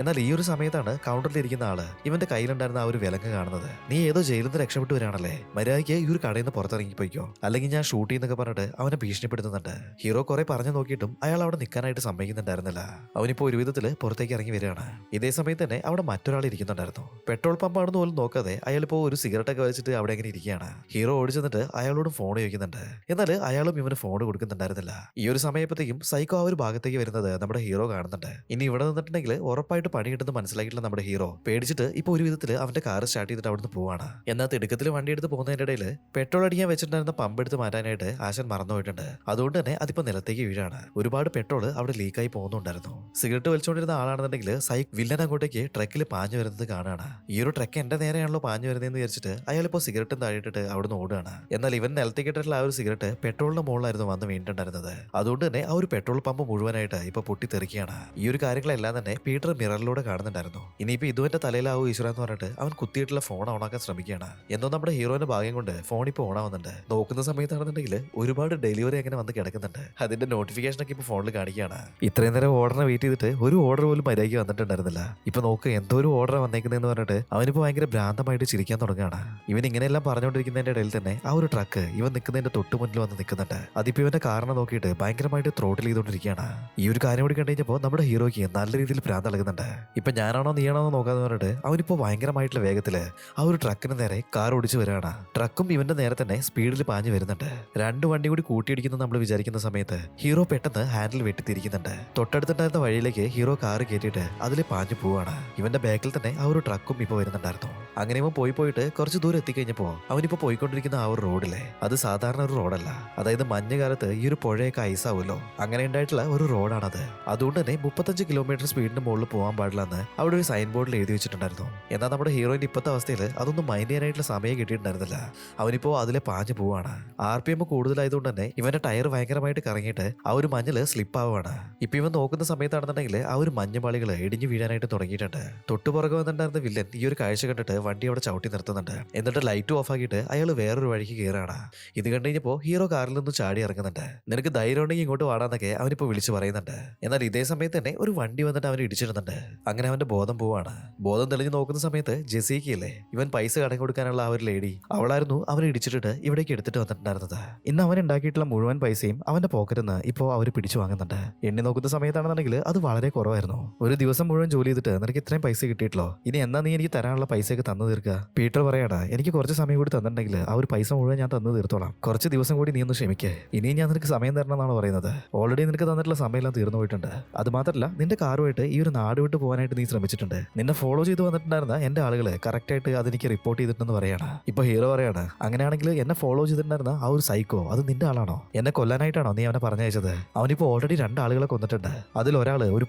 എന്നാൽ ഈ ഒരു സമയത്താണ് കൗണ്ടറിലിരിക്കുന്ന ആള് ഇവന്റെ കയ്യിലുണ്ടായിരുന്ന ആ ഒരു വിലങ്ങ് കാണുന്നത്. നീ ഏതോ ജയിലിൽ നിന്ന് രക്ഷപ്പെട്ടു വരാണല്ലേ, മര്യാദയ്ക്ക് ഈ ഒരു കടയിൽ നിന്ന് പുറത്തിറങ്ങിപ്പോയിക്കോ, അല്ലെങ്കിൽ ഞാൻ ഷൂട്ട് ചെയ്യുന്നൊക്കെ പറഞ്ഞിട്ട് അവനെ ഭീഷണിപ്പെടുത്തുന്നുണ്ട്. ഹീറോ കുറെ പറഞ്ഞു നോക്കിയിട്ടും അയാൾ അവിടെ നിൽക്കാനായിട്ട് സമ്മതിക്കുന്നുണ്ടായിരുന്നില്ല. അവനിപ്പോ ഒരു വിധത്തിൽ പുറത്തേക്ക് ഇറങ്ങി വരികയാണ്. ഇതേ സമയത്ത് തന്നെ അവിടെ മറ്റൊരാൾ ഇരിക്കുന്നുണ്ടായിരുന്നു. പെട്രോൾ പമ്പ് ആണെന്ന് പോലും നോക്കാതെ അയാളിപ്പോ ഒരു സിഗരറ്റ് ഒക്കെ വെച്ചിട്ട് അവിടെ എങ്ങനെ ഇരിക്കുകയാണ്. ഹീറോ ഓടിച്ചെന്നിട്ട് അയാളോട് ഫോൺ ചോദിക്കുന്നുണ്ട്. എന്നാൽ അയാളും ഇവന് ഫോൺ കൊടുക്കുന്നുണ്ടായിരുന്നില്ല. ഈ ഒരു സമയപ്പത്തേക്കും സൈക്കോ ആ ഒരു ഭാഗത്തേക്ക് വരുന്നത് നമ്മുടെ ഹീറോ കാണുന്നുണ്ട്. ഇനി ഇവിടെ നിന്നിട്ടുണ്ടെങ്കിൽ ഉറപ്പായിട്ട് പണി കിട്ടുന്നത് മനസ്സിലാക്കിയിട്ടുള്ള നമ്മുടെ ഹീറോ പേടിച്ചിട്ട് ഇപ്പൊ ഒരു വിധത്തിൽ അവന്റെ കാർ സ്റ്റാർട്ട് ചെയ്തിട്ട് അവിടുന്ന് പോവാണ്. എന്നാൽ തിടുക്കത്തിൽ വണ്ടി എടുത്ത് പോകുന്നതിന്റെ ഇടയിൽ പെട്രോൾ അടിക്കാൻ വെച്ചിട്ടുണ്ടായിരുന്ന പമ്പ് എടുത്ത് മാറ്റാനായിട്ട് ആശൻ മറന്നുപോയിട്ടുണ്ട്. അതുകൊണ്ട് തന്നെ അതിപ്പോ നിലത്തേക്ക് വീഴാണ്. ഒരുപാട് പെട്രോൾ അവിടെ ലീക്കായി പോകുന്നുണ്ടായിരുന്നു. സിഗരറ്റ് വലിച്ചുകൊണ്ടിരുന്ന ആളാണെന്നുണ്ടെങ്കിൽ വില്ലൻ അങ്ങോട്ടേക്ക് ട്രക്കിൽ പാഞ്ഞു വരുന്നത് കാണുകയാണ്. ഈ ഒരു ട്രക്ക് എന്റെ നേരെയാണല്ലോ പാഞ്ഞു വരുന്നതെന്ന് വിചാരിച്ചിട്ട് അയാളിപ്പോ സിഗരറ്റും താഴെയിട്ടിട്ട് അവിടുന്ന് ഓടുകയാണ്. എന്നാൽ ഇവൻ നിലത്തേക്ക് ഇട്ടിട്ടുള്ള ആ ഒരു സിഗരറ്റ് പെട്രോളിന്റെ മുകളിലായിരുന്നു വന്ന് വീണിട്ടുണ്ടായിരുന്നത്. അതുകൊണ്ട് തന്നെ ആ ഒരു പെട്രോൾ പമ്പ് മുഴുവനായിട്ട് ഇപ്പൊ പൊട്ടിത്തെറിക്കുകയാണ്. ഈ ഒരു കാര്യങ്ങളെല്ലാം തന്നെ പീറ്റർ മിററിലൂടെ കാണുന്നുണ്ടായിരുന്നു. ഇനിയിപ്പോ ഇതുവന്റെ തലയിലാവോ ഈശ്വര എന്ന് പറഞ്ഞിട്ട് അവൻ കുത്തിയിട്ടുള്ള ഫോൺ ഓണാക്കാൻ ശ്രമിക്കുകയാണ്. എന്നോ നമ്മുടെ ഹീറോയുടെ ഭാഗ്യം കൊണ്ട് ഫോൺ ഇപ്പൊ ഓണാവുന്നുണ്ട്. നോക്കുന്ന സമയത്താണെന്നുണ്ടെങ്കിൽ ഒരുപാട് ഡെലിവറി അങ്ങനെ വന്ന് കിടക്കുന്നുണ്ട്. അതിന്റെ നോട്ടിഫിക്കേഷൻ ഒക്കെ ഇപ്പൊ ഫോണിൽ കാണിക്കുകയാണ്. ഇത്രയും നേരം ഓർഡറിനെ വെയിറ്റ് ചെയ്തിട്ട് ഒരു ഓർഡർ പോലും മര്യാദയ്ക്ക് വന്നിട്ടുണ്ടായിരുന്നില്ല. ഇപ്പൊ നോക്ക് എന്തോ ഒരു ഓർഡർ വന്നേക്കുന്നതെന്ന് പറഞ്ഞിട്ട് അവനിപ്പോ ഭയങ്കര ഭ്രാന്തമായിട്ട് ചിരിക്കാൻ തുടങ്ങുകയാണ്. ഇവൻ ഇങ്ങനെയെല്ലാം പറഞ്ഞുകൊണ്ടിരിക്കുന്നതിന്റെ ഇടയിൽ തന്നെ ആ ഒരു ട്രക്ക് ഇവൻ നിൽക്കുന്നതിന്റെ തൊട്ട് മുന്നിൽ വന്ന് നിൽക്കുന്നുണ്ട്. അതിപ്പോ ഇവന്റെ കാരണം നോക്കിയിട്ട് ഭയങ്കരമായിട്ട് ത്രോട്ടിൽ ചെയ്തുകൊണ്ടിരിക്കുകയാണ്. ഈ ഒരു കാര്യം കൂടി കണ്ടുകഴിഞ്ഞപ്പോൾ നമ്മുടെ ഹീറോയ്ക്ക് നല്ല രീതിയിൽ ഭ്രാന്ത് നൽകുന്നുണ്ട്. ഇപ്പൊ ഞാനാണോ നീയാണോ നോക്കാന്ന് പറഞ്ഞിട്ട് അവനിപ്പോ ഭയങ്കരമായിട്ടുള്ള വേഗത്തില് ആ ഒരു ട്രക്കിന് നേരെ കാർ ഓടിച്ചു വരികയാണ്. ട്രക്കും ഇവന്റെ നേരെ തന്നെ സ്പീഡിൽ പാഞ്ഞു വരുന്നുണ്ട്. രണ്ട് വണ്ടി കൂടി കൂട്ടിയിടിക്കുന്നു നമ്മൾ വിചാരിക്കുന്ന സമയത്ത് ഹീറോ പെട്ടെന്ന് ഹാൻഡിൽ വെട്ടിത്തിരിക്കുന്നുണ്ട്. തൊട്ടടുത്തുണ്ടായിരുന്ന വഴിയിലേക്ക് ഹീറോ കാർ കയറ്റിയിട്ട് അതിൽ പാഞ്ഞു പോവാണ്. ഇവന്റെ ബാക്കിൽ തന്നെ ആ ഒരു ട്രക്കും ഇപ്പൊ വരുന്നുണ്ടായിരുന്നു. അങ്ങനെ ഇവൻ പോയിട്ട് കുറച്ച് ദൂരം എത്തിക്കഴിഞ്ഞപ്പോ അവനിപ്പോ പോയിക്കൊണ്ടിരിക്കുന്ന ആ ഒരു റോഡിലെ അത് സാധാരണ ഒരു റോഡല്ല. അതായത് മഞ്ഞുകാലത്ത് ഈ ഒരു പുഴയൊക്കെ ഐസാവുമല്ലോ, അങ്ങനെ ഉണ്ടായിട്ടുള്ള ഒരു റോഡാണത്. അതുകൊണ്ട് തന്നെ 35 കിലോമീറ്റർ സ്പീഡിന് മുകളിൽ പോകാൻ പാടില്ലെന്ന് അവിടെ ഒരു സൈൻ ബോർഡിൽ എഴുതി വെച്ചിട്ടുണ്ടായിരുന്നു. എന്നാൽ നമ്മുടെ ഹീറോയിന്റെ ഇപ്പോഴത്തെ അവസ്ഥയിൽ അതൊന്നും മൈൻഡ് ചെയ്യാനായിട്ടുള്ള സമയം കിട്ടിയിട്ടുണ്ടായിരുന്നില്ല. അവനിപ്പോ അതിലെ പാഞ്ഞു പോവാണ്. RPM കൂടുതലായതുകൊണ്ട് തന്നെ ഇവന്റെ ടയർ ഭയങ്കരമായിട്ട് കറങ്ങിയിട്ട് ആ ഒരു മഞ്ഞില് സ്ലിപ്പ് ആവുകയാണ്. ഇപ്പൊ ഇവൻ നോക്കുന്ന സമയത്താണെന്നുണ്ടെങ്കിൽ ആ ഒരു മഞ്ഞുപാളികൾ ഇടിഞ്ഞു വീഴാനായിട്ട് തുടങ്ങിയിട്ടുണ്ട്. തൊട്ടുപുറകെ വന്നിട്ടുണ്ടായിരുന്ന വില്ലൻ ഈ ഒരു കാഴ്ച കണ്ടിട്ട് വണ്ടി അവിടെ ചവിട്ടി നിർത്തുന്നുണ്ട്. എന്നിട്ട് ലൈറ്റ് ഓഫ് ആക്കിയിട്ട് അയാൾ വേറൊരു വഴിക്ക് കയറാണ്. ഇത് കണ്ടു കഴിഞ്ഞപ്പോൾ ഹീറോ കാറിൽ നിന്നും ചാടി ഇറങ്ങുന്നുണ്ട്. നിനക്ക് ധൈര്യം ഉണ്ടെങ്കിൽ ഇങ്ങോട്ട് വാടാന്നൊക്കെ അവനിപ്പോൾ വിളിച്ചു പറയുന്നുണ്ട്. എന്നാൽ ഇതേ സമയത്ത് തന്നെ ഒരു വണ്ടി വന്നിട്ട് അവൻ ഇടിച്ചിടുന്നുണ്ട്. അങ്ങനെ അവന്റെ ബോധം പോവാണ്. ബോധം തെളിഞ്ഞു നോക്കുന്ന സമയത്ത് ജെസിക്കയില്ലേ, ഇവൻ പൈസ കടം കൊടുക്കാനുള്ള ആ ഒരു ലേഡി, അവളായിരുന്നു അവനെ ഇടിച്ചിട്ട് ഇവിടേക്ക് എടുത്തിട്ട് വന്നിട്ടുണ്ടായിരുന്നത്. ഇന്ന് അവൻ ഉണ്ടാക്കിയിട്ടുള്ള മുഴുവൻ പൈസയും അവന്റെ പോക്കറ്റിൽ നിന്ന് ഇപ്പോൾ അവർ പിടിച്ചു വാങ്ങുന്നുണ്ട്. എണ്ണി നോക്കുന്ന സമയത്താണെന്നുണ്ടെങ്കിൽ അത് വളരെ കുറവായിരുന്നു. ഒരു ദിവസം മുഴുവൻ ജോലി ചെയ്തിട്ട് നിനക്ക് ഇത്രയും പൈസ കിട്ടിയിട്ടല്ലോ, ഇനി എന്നാ നീ എനിക്ക് തരാനുള്ള പൈസയൊക്കെ തന്നു തീർക്കുക. പീറ്റർ പറയാണ്, എനിക്ക് കുറച്ച് സമയം കൂടി തന്നിട്ടുണ്ടെങ്കിൽ ആ ഒരു പൈസ മുഴുവൻ ഞാൻ തന്നു തീർത്തോളാം. കുറച്ച് ദിവസം കൂടി നീ ഒന്ന് ക്ഷമിക്കേ, ഇനിയും ഞാൻ നിനക്ക് സമയം തരണം എന്നാണ് പറയുന്നത്. ഓൾറെഡി നിനക്ക് തന്നിട്ടുള്ള സമയമെല്ലാം തീർന്നു പോയിട്ടുണ്ട്. അത് മാത്രമല്ല നിന്റെ കാറുമായിട്ട് ഈ ഒരു നാട് വിട്ട് പോകാനായിട്ട് നീ ശ്രമിച്ചിട്ടുണ്ട്. നിന്നെ ഫോളോ ചെയ്ത് വന്നിട്ടുണ്ടായിരുന്ന എന്റെ ആളുകളെ കറക്റ്റായിട്ട് അതെനിക്ക് റിപ്പോർട്ട് ചെയ്തിട്ടുണ്ടെന്ന് പറയാണ്. ഇപ്പൊ ഹീറോ പറയാണ്, അങ്ങനെയാണെങ്കിൽ എന്നെ ഫോളോ ചെയ്തിട്ടുണ്ടായിരുന്ന ആ ഒരു സൈക്കോ അത് നിന്റെ ആളാണോ? എന്നെ കൊല്ലാനായിട്ടാണോ നീ അവനെ പറഞ്ഞയച്ചത്? അവനിപ്പോ ഓൾറെഡി 2 ആളുകളെ കൊന്നിട്ടുണ്ട്. അതിൽ ഒരാള് ഒരു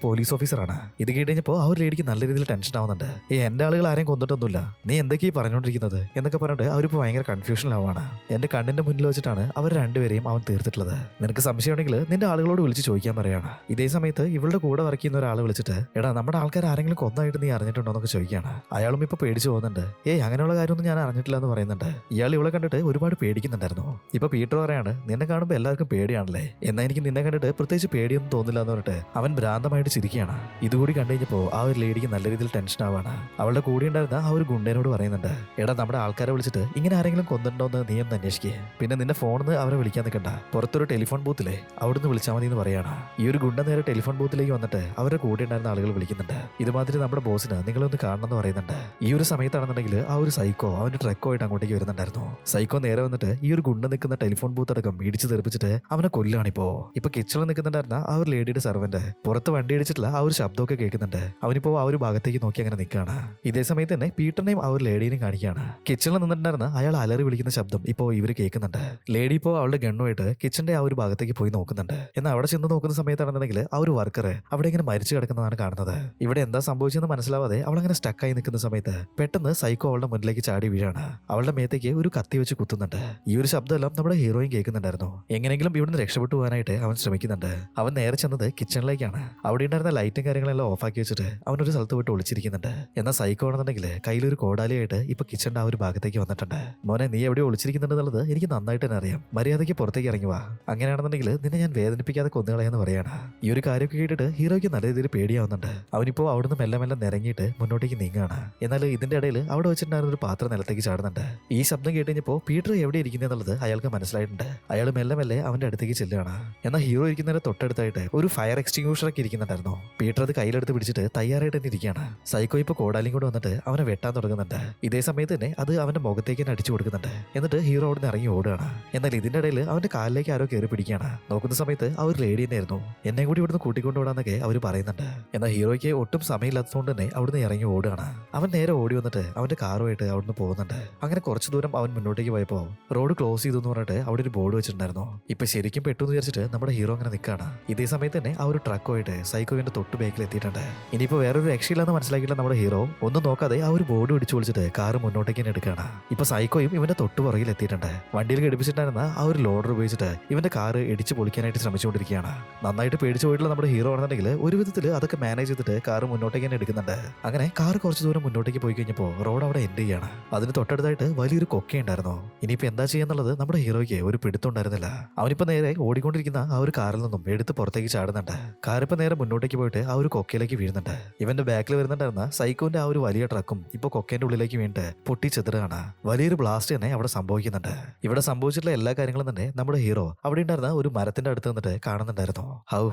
പോലീസ് ഓഫീസറാണ്. ഇത് കേട്ടുകഴിഞ്ഞപ്പോൾ ആ ഒരു ലേഡിക്ക് നല്ല രീതിയിൽ ടെൻഷൻ ആവുന്നുണ്ട്. എന്റെ ആളുകൾ ആരെയും കൊന്നിട്ടൊന്നുമില്ല, നീ എന്തൊക്കെയാ പറഞ്ഞുകൊണ്ടിരിക്കുന്നത് എന്നൊക്കെ പറഞ്ഞിട്ട് അവരിപ്പോ ഭയങ്കര കൺഫ്യൂഷനിലാവാണ്. എന്റെ കണ്ണിന്റെ മുന്നിൽ വെച്ചിട്ടാണ് അവർ രണ്ടുപേരെയും അവൻ തീർത്തിട്ടുള്ളത്. നിനക്ക് സംശയമുണ്ടെങ്കിൽ നിന്റെ ആളുകളോട് വിളിച്ച് ചോദിക്കാൻ പറയാണ്. ഇതേ സമയത്ത് ഇവളുടെ കൂടെ വർക്ക് ചെയ്യുന്ന ഒരാളെ വിളിച്ചിട്ട്, എടാ നമ്മുടെ ആൾക്കാർ ആരെങ്കിലും കൊന്നായിട്ട് നീ അറിഞ്ഞിട്ടുണ്ടോ എന്നൊക്കെ ചോദിക്കുകയാണ്. അയാളും ഇപ്പൊ പേടിച്ചു പോകുന്നുണ്ട്. അങ്ങനെയുള്ള കാര്യമൊന്നും ഞാൻ അറിഞ്ഞിട്ടില്ല എന്ന് പറയുന്നുണ്ട്. ഇയാൾ ഇവളെ കണ്ടിട്ട് ഒരുപാട് പേടിക്കുന്നുണ്ടായിരുന്നു. ഇപ്പൊ പീറ്റർ പറയാണ്, നിന്നെ കാണുമ്പോൾ എല്ലാവർക്കും പേടിയാണല്ലേ, എന്നാ എനിക്ക് നിന്നെ കണ്ടിട്ട് പ്രത്യേകിച്ച് പേടിയൊന്നും തോന്നില്ല എന്ന് പറഞ്ഞിട്ട് അവൻ ഭ്രാന്തമായിട്ട് ചിരിക്കുകയാണ്. ഇതുകൂടി കണ്ടു കഴിഞ്ഞപ്പോ ആ ഒരു ലേഡിക്ക് നല്ല രീതിയിൽ ടെൻഷൻ ആവാണ്. അവളുടെ കൂടെ ഉണ്ടായിരുന്ന ആ ഒരു ഗുണ്ടേനോട് പറയുന്നുണ്ട്, എടാ നമ്മുടെ ആൾക്കാരെ വിളിച്ചിട്ട് ഇങ്ങനെ ആരെങ്കിലും കൊന്നിട്ടുണ്ടോ എന്ന് നീ ഒന്ന് അന്വേഷിക്കേ. പിന്നെ നിന്റെ ഫോണിൽ നിന്ന് അവരെ വിളിക്കാൻ നിൽക്കണ്ട, പുറത്തൊരു ടെലിഫോൺ ബൂത്തിലെ അവിടുന്ന് വിളിച്ചാൽ മതി എന്ന് പറയാണ്. ഈ ഒരു ഗുണ്ട നേരെ ടെലിഫോൺ ബൂത്തിലേക്ക് വന്നിട്ട് അവരുടെ കൂടെ ഉണ്ടായിരുന്ന ആളുകൾ വിളിക്കുന്നുണ്ട്. ഇതുമാതിരി നമ്മുടെ ബോസിന് നിങ്ങളൊന്ന് കാണണം എന്ന് പറയുന്നുണ്ട്. ഈ ഒരു സമയത്താണെന്നുണ്ടെങ്കിൽ ആ ഒരു സൈക്കോ അവന്റെ ട്രക്കോ ആയിട്ട് അങ്ങോട്ടേക്ക് വരുന്നുണ്ടായിരുന്നു. സൈക്കോ നേരെ വന്നിട്ട് ഈ ഒരു ഗുണ്ട നിൽക്കുന്ന ടെലിഫോൺ ബൂത്ത് അടക്കം ഇടിച്ച് തെറിപ്പിച്ചിട്ട് അവനെ കൊല്ലാണിപ്പോ. ഇപ്പൊ കിച്ചണിൽ നിൽക്കുന്നുണ്ടായിരുന്ന ആ ഒരു ലേഡിയുടെ സർവന്റ് പുറത്ത് വണ്ടി അടിച്ചിട്ടുള്ള ആ ഒരു ശബ്ദമൊക്കെ കേൾക്കുന്നുണ്ട്. അവനിപ്പോ ആ ഒരു ഭാഗത്തേക്ക് നോക്കി അങ്ങനെ നിൽക്കുകയാണ്. ഇതേ സമയത്ത് തന്നെ പീറ്ററിനെയും ആ ഒരു ലേഡീനെയും കാണിക്കുകയാണ്. കിച്ചണിൽ നിന്നിട്ടുണ്ടായിരുന്ന അയാൾ അലറി വിളിക്കുന്ന ശബ്ദം ഇപ്പോ ഇവര് കേൾക്കുന്നുണ്ട്. ലേഡി ഇപ്പോൾ അവളുടെ ഗണ്ണുമായിട്ട് കിച്ചന്റെ ആ ഒരു ഭാഗത്തേക്ക് പോയി നോക്കുന്നുണ്ട്. എന്നാൽ അവിടെ ചെന്ന് നോക്കുന്ന സമയത്താണെന്നുണ്ടെങ്കിൽ ആ ഒരു വർക്കർ അവിടെ ഇങ്ങനെ മരിച്ചു കിടക്കുന്നതാണ് കാണുന്നത്. ഇവിടെ എന്താ സംഭവിച്ചെന്ന് മനസ്സിലാവാതെ അവളങ്ങനെ സ്റ്റക്കായി നിൽക്കുന്ന സമയത്ത് പെട്ടെന്ന് സൈക്കോ അവളുടെ മുന്നിലേക്ക് ചാടി വീഴാണ്. അവളുടെ മേത്തേക്ക് ഒരു കത്തി വെച്ച് കുത്തുന്നുണ്ട്. ഈ ഒരു ശബ്ദമെല്ലാം നമ്മുടെ ഹീറോയും കേൾക്കുന്നുണ്ടായിരുന്നു. എങ്ങനെയെങ്കിലും ഇവിടുന്ന് രക്ഷപ്പെട്ടു പോകാനായിട്ട് അവൻ ശ്രമിക്കുന്നുണ്ട്. അവൻ നേരെ ചെന്നത് കിച്ചണിലേക്കാണ്. അവിടെ ഉണ്ടായിരുന്ന ലൈറ്റും കാര്യങ്ങളെല്ലാം ഓഫാക്കി വെച്ചിട്ട് അവനൊരു സ്ഥലത്ത് വിട്ട് ഒളിച്ചിരിക്കുന്നുണ്ട്. എന്നാൽ സൈക്കോ ആണെന്നുണ്ടെങ്കിൽ കയ്യിലൊരു കോടാലിയായിട്ട് ഇപ്പൊ കിച്ചന്റെ ആ ഒരു ഭാഗത്തേക്ക് വന്നിട്ടുണ്ട്. മോനെ, നീ എവിടെ ഒളിച്ചിരിക്കുന്നുണ്ടെന്നുള്ളത് എനിക്ക് നന്നായിട്ട് തന്നെ അറിയാം. മര്യാദയ്ക്ക് പുറത്തേക്ക് ഇറങ്ങി വാ, അങ്ങനെയാണെന്നുണ്ടെങ്കിൽ നിന്നെ ഞാൻ വേദനിപ്പിക്കാതെ കൊന്നുകളയെന്ന് പറയാണ്. ഈ ഒരു കാര്യമൊക്കെ കേട്ടിട്ട് ഹീറോയ്ക്ക് നല്ല രീതിയിൽ പേടിയാവുന്നുണ്ട്. അവനിപ്പോ അവിടുന്ന് മെല്ലെ മെല്ലെ നിരങ്ങിയിട്ട് മുന്നോട്ടേക്ക് നീങ്ങുകയാണ്. എന്നാൽ ഇതിന്റെ ഇടയിൽ അവിടെ വെച്ചിട്ടുണ്ടായിരുന്ന ഒരു പാത്രം നിലത്തേക്ക് ചാടുന്നുണ്ട്. ഈ ശബ്ദം കേട്ട് കഴിഞ്ഞപ്പോൾ പീറ്റർ എവിടെ ഇരിക്കുന്നുള്ളത് അയാൾക്ക് മനസ്സിലായിട്ടുണ്ട്. അയാൾ മെല്ലെ മെല്ലെ അവന്റെ അടുത്തേക്ക് ചെല്ലുകയാണ്. എന്നാൽ ഹീറോ ഇരിക്കുന്നതിന്റെ തൊട്ടടുത്തായിട്ട് ഒരു ഫയർ എക്സ്റ്റിങ്യൂഷർ ഒക്കെ ഇരിക്കുന്നുണ്ടായിരുന്നു. പീറ്റർ അത് കയ്യിലെടുത്ത് പിടിച്ചിട്ട് തയ്യാറായിട്ട് തന്നെ ഇരിക്കുകയാണ്. സൈക്കോ ഇപ്പൊ കോടാലിയും കൂടെ വന്നിട്ട് അവനെ വെട്ടാൻ തുടങ്ങുന്നുണ്ട്. ഇതേ സമയത്ത് തന്നെ അത് അവന്റെ മുഖത്തേക്ക് തന്നെ അടിച്ചു കൊടുക്കുന്നുണ്ട്. എന്നിട്ട് ഹീറോ അവിടെ നിന്ന് ഇറങ്ങി ഓടുകയാണ്. എന്നാൽ ഇതിന്റെ ഇടയിൽ അവന്റെ കാലിലേക്ക് ആരോ കയറി പിടിക്കുകയാണ്. നോക്കുന്ന സമയത്ത് ആ ഒരു ലേഡി തന്നെയായിരുന്നു. എന്നെ കൂടി ഇവിടുന്ന് കൂട്ടിക്കൊണ്ടുപോടാന്നൊക്കെ അവർ പറയുന്നുണ്ട്. എന്നാൽ ഹീറോയ്ക്ക് ഒട്ടും സമയമില്ലാത്തതുകൊണ്ട് തന്നെ അവിടുന്ന് ഇറങ്ങി ഓടുകയാണ്. അവൻ നേരെ ഓടി വന്നിട്ട് അവന്റെ കാറുമായിട്ട് അവിടുന്ന് പോകുന്നുണ്ട്. അങ്ങനെ കുറച്ചു ദൂരം അവൻ മുന്നോട്ടേക്ക് പോയപ്പോ റോഡ് ക്ലോസ് ചെയ്തു എന്ന് പറഞ്ഞിട്ട് അവിടെ ഒരു ബോർഡ് വെച്ചിട്ടുണ്ടായിരുന്നു. ഇപ്പൊ ശരിക്കും പെട്ടു എന്ന് വിചാരിച്ചിട്ട് നമ്മുടെ ഹീറോ അങ്ങനെ നിൽക്കുകയാണ്. ഇതേ സമയത്ത് തന്നെ ആ ഒരു ട്രക്കുമായിട്ട് സൈക്കോവിന്റെ തൊട്ട് ബാക്കിൽ എത്തിയിട്ടുണ്ട്. ഇനിയിപ്പോ വേറൊരു രക്ഷയില്ലെന്ന് മനസ്സിലാക്കിയിട്ട് നമ്മുടെ ഹീറോ ഒന്നും നോക്കാതെ ആ ഒരു ബോർഡ് പിടിച്ചു വിളിച്ചിട്ട് കാറ് മുന്നോട്ടേക്ക് തന്നെ എടുക്കുകയാണ്. ഇപ്പൊ സൈക്കോയും ഇവന്റെ തൊട്ട് പുറകിൽ എത്തിയിട്ടുണ്ട്. വണ്ടിയിൽ ഘടിപ്പിച്ചിട്ടുണ്ടായിരുന്ന ആ ഒരു ലോഡർ ഉപയോഗിച്ചിട്ട് ഇവന്റെ കാറ് ഇടിച്ച് പൊളിക്കാനായിട്ട് ശ്രമിച്ചുകൊണ്ടിരിക്കുകയാണ്. നന്നായിട്ട് പേടിച്ചു പോയിട്ടുള്ള നമ്മുടെ ഹീറോ ആണെന്നുണ്ടെങ്കിൽ ഒരു വിധത്തിൽ അതൊക്കെ മാനേജ് ചെയ്തിട്ട് കാറ് മുന്നോട്ടേക്ക് തന്നെ എടുക്കുന്നുണ്ട്. അങ്ങനെ കാറ് കുറച്ച് ദൂരം മുന്നോട്ടേക്ക് പോയി കഴിഞ്ഞപ്പോൾ റോഡ് അവിടെ എൻഡ് ചെയ്യാണ്. അതിന് തൊട്ടടുത്തായിട്ട് വലിയൊരു കൊക്കയുണ്ടായിരുന്നു. ഇനിയിപ്പോ എന്താ ചെയ്യാന്നുള്ളത് നമ്മുടെ ഹീറോയ്ക്ക് ഒരു പിടുത്തം ഉണ്ടായിരുന്നില്ല. അവനിപ്പോ നേരെ ഓടിക്കൊണ്ടിരിക്കുന്ന ആ ഒരു കാറിൽ നിന്നും എടുത്ത് പുറത്തേക്ക് ചാടുന്നുണ്ട്. കാറിപ്പോ നേരെ മുന്നോട്ടേക്ക് പോയിട്ട് ആ ഒരു കൊക്കയിലേക്ക് വീഴുന്നുണ്ട്. ഇവന്റെ ബാക്കിൽ വരുന്നുണ്ടായിരുന്ന സൈക്കോന്റെ ആ ഒരു വലിയ ട്രക്കും ഇപ്പൊ കൊക്കേന്റെ ഉള്ളിലേക്ക് വീണിട്ട് പൊട്ടിച്ചെതുകയാണ്. വലിയൊരു ബ്ലാസ്റ്റ് തന്നെ അവിടെ സംഭവിക്കുന്നുണ്ട്. ഇവിടെ സംഭവിച്ചിട്ടുള്ള എല്ലാ കാര്യങ്ങളും തന്നെ നമ്മുടെ ഹീറോ അവിടെ ഉണ്ടായിരുന്ന ഒരു മരത്തിന്റെ അടുത്ത് നിന്നിട്ട് കാണുന്നുണ്ടായിരുന്നു.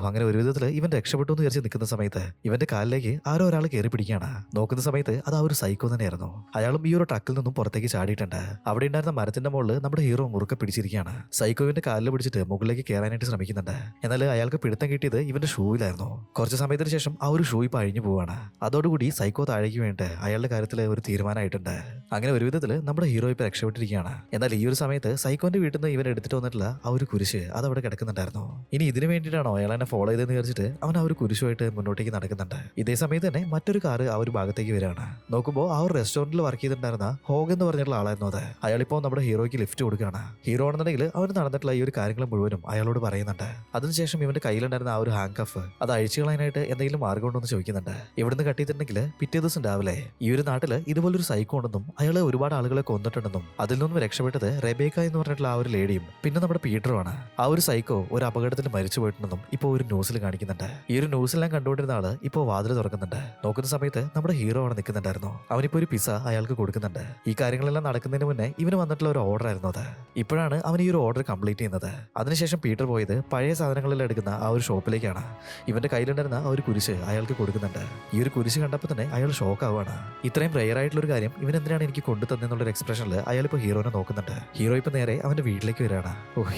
അങ്ങനെ ഒരു വിധത്തിൽ ഇവൻ രക്ഷപ്പെട്ടു എന്ന് വിചാരിച്ച് നിൽക്കുന്ന സമയത്ത് ഇവന്റെ കാലിലേക്ക് ആരോ ഒരാൾ കയറി പിടിക്കുകയാണ്. നോക്കുന്ന സമയത്ത് അത് ആ ഒരു സൈക്കോ തന്നെയായിരുന്നു. അയാളും ഈ ഒരു ട്രക്കിൽ നിന്നും പുറത്തേക്ക് ചാടിയിട്ടുണ്ട്. അവിടെ ഉണ്ടായിരുന്ന മരത്തിന്റെ മുകളിൽ നമ്മുടെ ഹീറോ മുറുക്കെ പിടിച്ചിരിക്കുകയാണ്. സൈക്കോവിന്റെ കാലിൽ പിടിച്ചിട്ട് മുകളിലേക്ക് കയറാനായിട്ട് ശ്രമിക്കുന്നുണ്ട്. എന്നാൽ അയാൾക്ക് പിടുത്തം കിട്ടിയത് ഇവന്റെ ഷൂവിലായിരുന്നു. കുറച്ച് സമയത്തിന് ശേഷം ആ ഒരു ഷൂ ഇപ്പൊ അഴിഞ്ഞു പോവാണ്. അതോടുകൂടി സൈക്കോ താഴേക്ക് വേണ്ടിട്ട് അയാളുടെ കാര്യത്തിൽ ഒരു തീരുമാനമായിട്ടുണ്ട്. അങ്ങനെ ഒരു വിധത്തിൽ നമ്മുടെ ഹീറോ ഇപ്പൊ രക്ഷപ്പെട്ടിരിക്കുകയാണ്. എന്നാൽ ഈ ഒരു സമയത്ത് സൈക്കോന്റെ വീട്ടിൽ നിന്ന് ഇവൻ എടുത്തിട്ട് വന്നിട്ടുള്ള ആ ഒരു കുരിശ് അത് അവിടെ കിടക്കുന്നുണ്ടായിരുന്നു. ഇനി ഇതിനു വേണ്ടിയിട്ടാണോ അയാൾ എന്നെ ഫോളോ ചെയ്തെന്ന് വിചാരിച്ചിട്ട് അവൻ ആ ഒരു കുരിശുമായിട്ട് മുന്നോട്ടേക്ക് നടക്കുന്നുണ്ട്. ഇതേ സമയത്ത് തന്നെ മറ്റൊരു കാറ് ആ ഒരു ഭാഗത്തേക്ക് വരികയാണ്. നോക്കുമ്പോൾ ആ ഒരു റെസ്റ്റോറന്റിൽ വർക്ക് ചെയ്തിട്ടുണ്ടായിരുന്ന ഹോഗ് എന്ന് പറഞ്ഞിട്ടുള്ള ആളായിരുന്നു അത്. അയാളിപ്പോ നമ്മുടെ ഹീറോയ്ക്ക് ലിഫ്റ്റ് കൊടുക്കുകയാണ്. ഹീറോ ആണെന്നുണ്ടെങ്കിൽ അവൻ നടന്നിട്ടുള്ള ഈ ഒരു കാര്യങ്ങൾ മുഴുവനും അയാളോട് പറയുന്നുണ്ട്. അതിനുശേഷം ഇവന്റെ കയ്യിലുണ്ടായിരുന്ന ആ ഒരു ഹാങ്ക് കഫ് അത് അഴിച്ചു കളയാനായിട്ട് എന്തെങ്കിലും മാർഗം ഉണ്ടോ എന്ന് ചോദിക്കുന്നുണ്ട്. ഇവിടുന്ന് കട്ടിയിട്ടുണ്ടെങ്കിൽ പിറ്റേ ദിവസം രാവിലെ ഈ ഒരു നാട്ടില് ഇതുപോലൊരു സൈക്കോ ഉണ്ടെന്നും അയാൾ ഒരുപാട് ആളുകളെ കൊന്നിട്ടുണ്ടെന്നും അതിൽ നിന്നും രക്ഷപ്പെട്ടത് റെബേക്ക എന്ന് പറഞ്ഞിട്ടുള്ള ആ ഒരു ലേഡിയും പിന്നെ നമ്മുടെ പീറ്ററുമാണ്. ആ ഒരു സൈക്കോ ഒരു അപകടത്തിൽ മരിച്ചു പോയിട്ടുണ്ടെന്നും ഇപ്പോൾ ഒരു ന്യൂസിൽ കാണിക്കുന്നുണ്ട്. ഈ ഒരു ന്യൂസിലെല്ലാം കണ്ടുകൊണ്ടിരുന്ന ആള് ഇപ്പോൾ വാതിൽ തുറക്കുന്നുണ്ട്. നോക്കുന്ന സമയത്ത് നമ്മുടെ ഹീറോ ആണ് നിൽക്കുന്നുണ്ടായിരുന്നു. അവനിപ്പോ ഒരു പിസ്സ അയാൾക്ക് കൊടുക്കുന്നുണ്ട്. ഈ കാര്യങ്ങളെല്ലാം നടക്കുന്നതിന് മുന്നേ ഇവന് വന്നിട്ടുള്ള ഒരു ഓർഡർ ആയിരുന്നു അത്. ഇപ്പോഴാണ് അവൻ ഈ ഒരു ഓർഡർ കംപ്ലീറ്റ് ചെയ്യുന്നത്. അതിനുശേഷം പീറ്റർ പോയത് പഴയ സാധനങ്ങളെല്ലാം എടുക്കുന്ന ആ ഒരു ഷോപ്പിലേക്കാണ്. ഇവന്റെ കയ്യിലുണ്ടായിരുന്ന ആ ഒരു കുരിശ് അയാൾക്ക് കൊടുക്കുന്നുണ്ട്. ഈ ഒരു കുരിശ് കണ്ടപ്പോൾ തന്നെ അയാൾ ഷോക്ക് ആവുകയാണ്. ഇത്രയും റെയർ ആയിട്ടുള്ള ഒരു കാര്യം ഇവൻ എന്തിനാണ് എനിക്ക് കൊണ്ടു തന്നെന്നുള്ള എക്സ്പ്രഷനിൽ അയാൾ ഇപ്പോൾ ഹീറോനെ നോക്കുന്നുണ്ട്. ഹീറോ ഇപ്പൊ നേരെ അവന്റെ വീട്ടിലേക്ക് വരികയാണ്.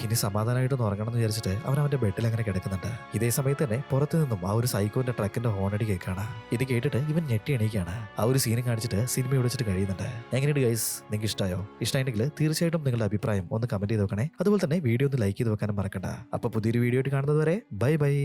ഇനി സമാധാനമായിട്ട് ഉറങ്ങണം എന്ന് വിചാരിച്ചിട്ട് അവൻ അവന്റെ ബെഡിൽ അങ്ങനെ കിടക്കുന്നുണ്ട്. ഇതേ സമയത്ത് തന്നെ പുറത്തു നിന്നും ആ ഒരു സൈക്കോന്റെ ട്രക്കിന്റെ ഹോണടി കേൾക്കാണ്. ഇത് കേട്ടിട്ട് ഇവൻ ഞെട്ടി എണീക്കാണ്. ആ ഒരു സീനും കാണിച്ചിട്ട് സിനിമ വിളിച്ചിട്ട് കഴിയുന്നുണ്ട്. എങ്ങനെയുണ്ട് ഗൈസ്? നിങ്ങൾക്ക് ഇഷ്ടമായോ? ഇഷ്ടമായിട്ടുണ്ടെങ്കിൽ തീർച്ചയായിട്ടും നിങ്ങളുടെ അഭിപ്രായം ഒന്ന് കമന്റ് ചെയ്ത് വെക്കണേ. അതുപോലെ തന്നെ വീഡിയോ ഒന്ന് ലൈക്ക് ചെയ്ത് വെക്കാനും മറക്കണ്ട. അപ്പൊ പുതിയൊരു വീഡിയോ ആയിട്ട് കാണുന്നത് വരെ ബൈ ബൈ.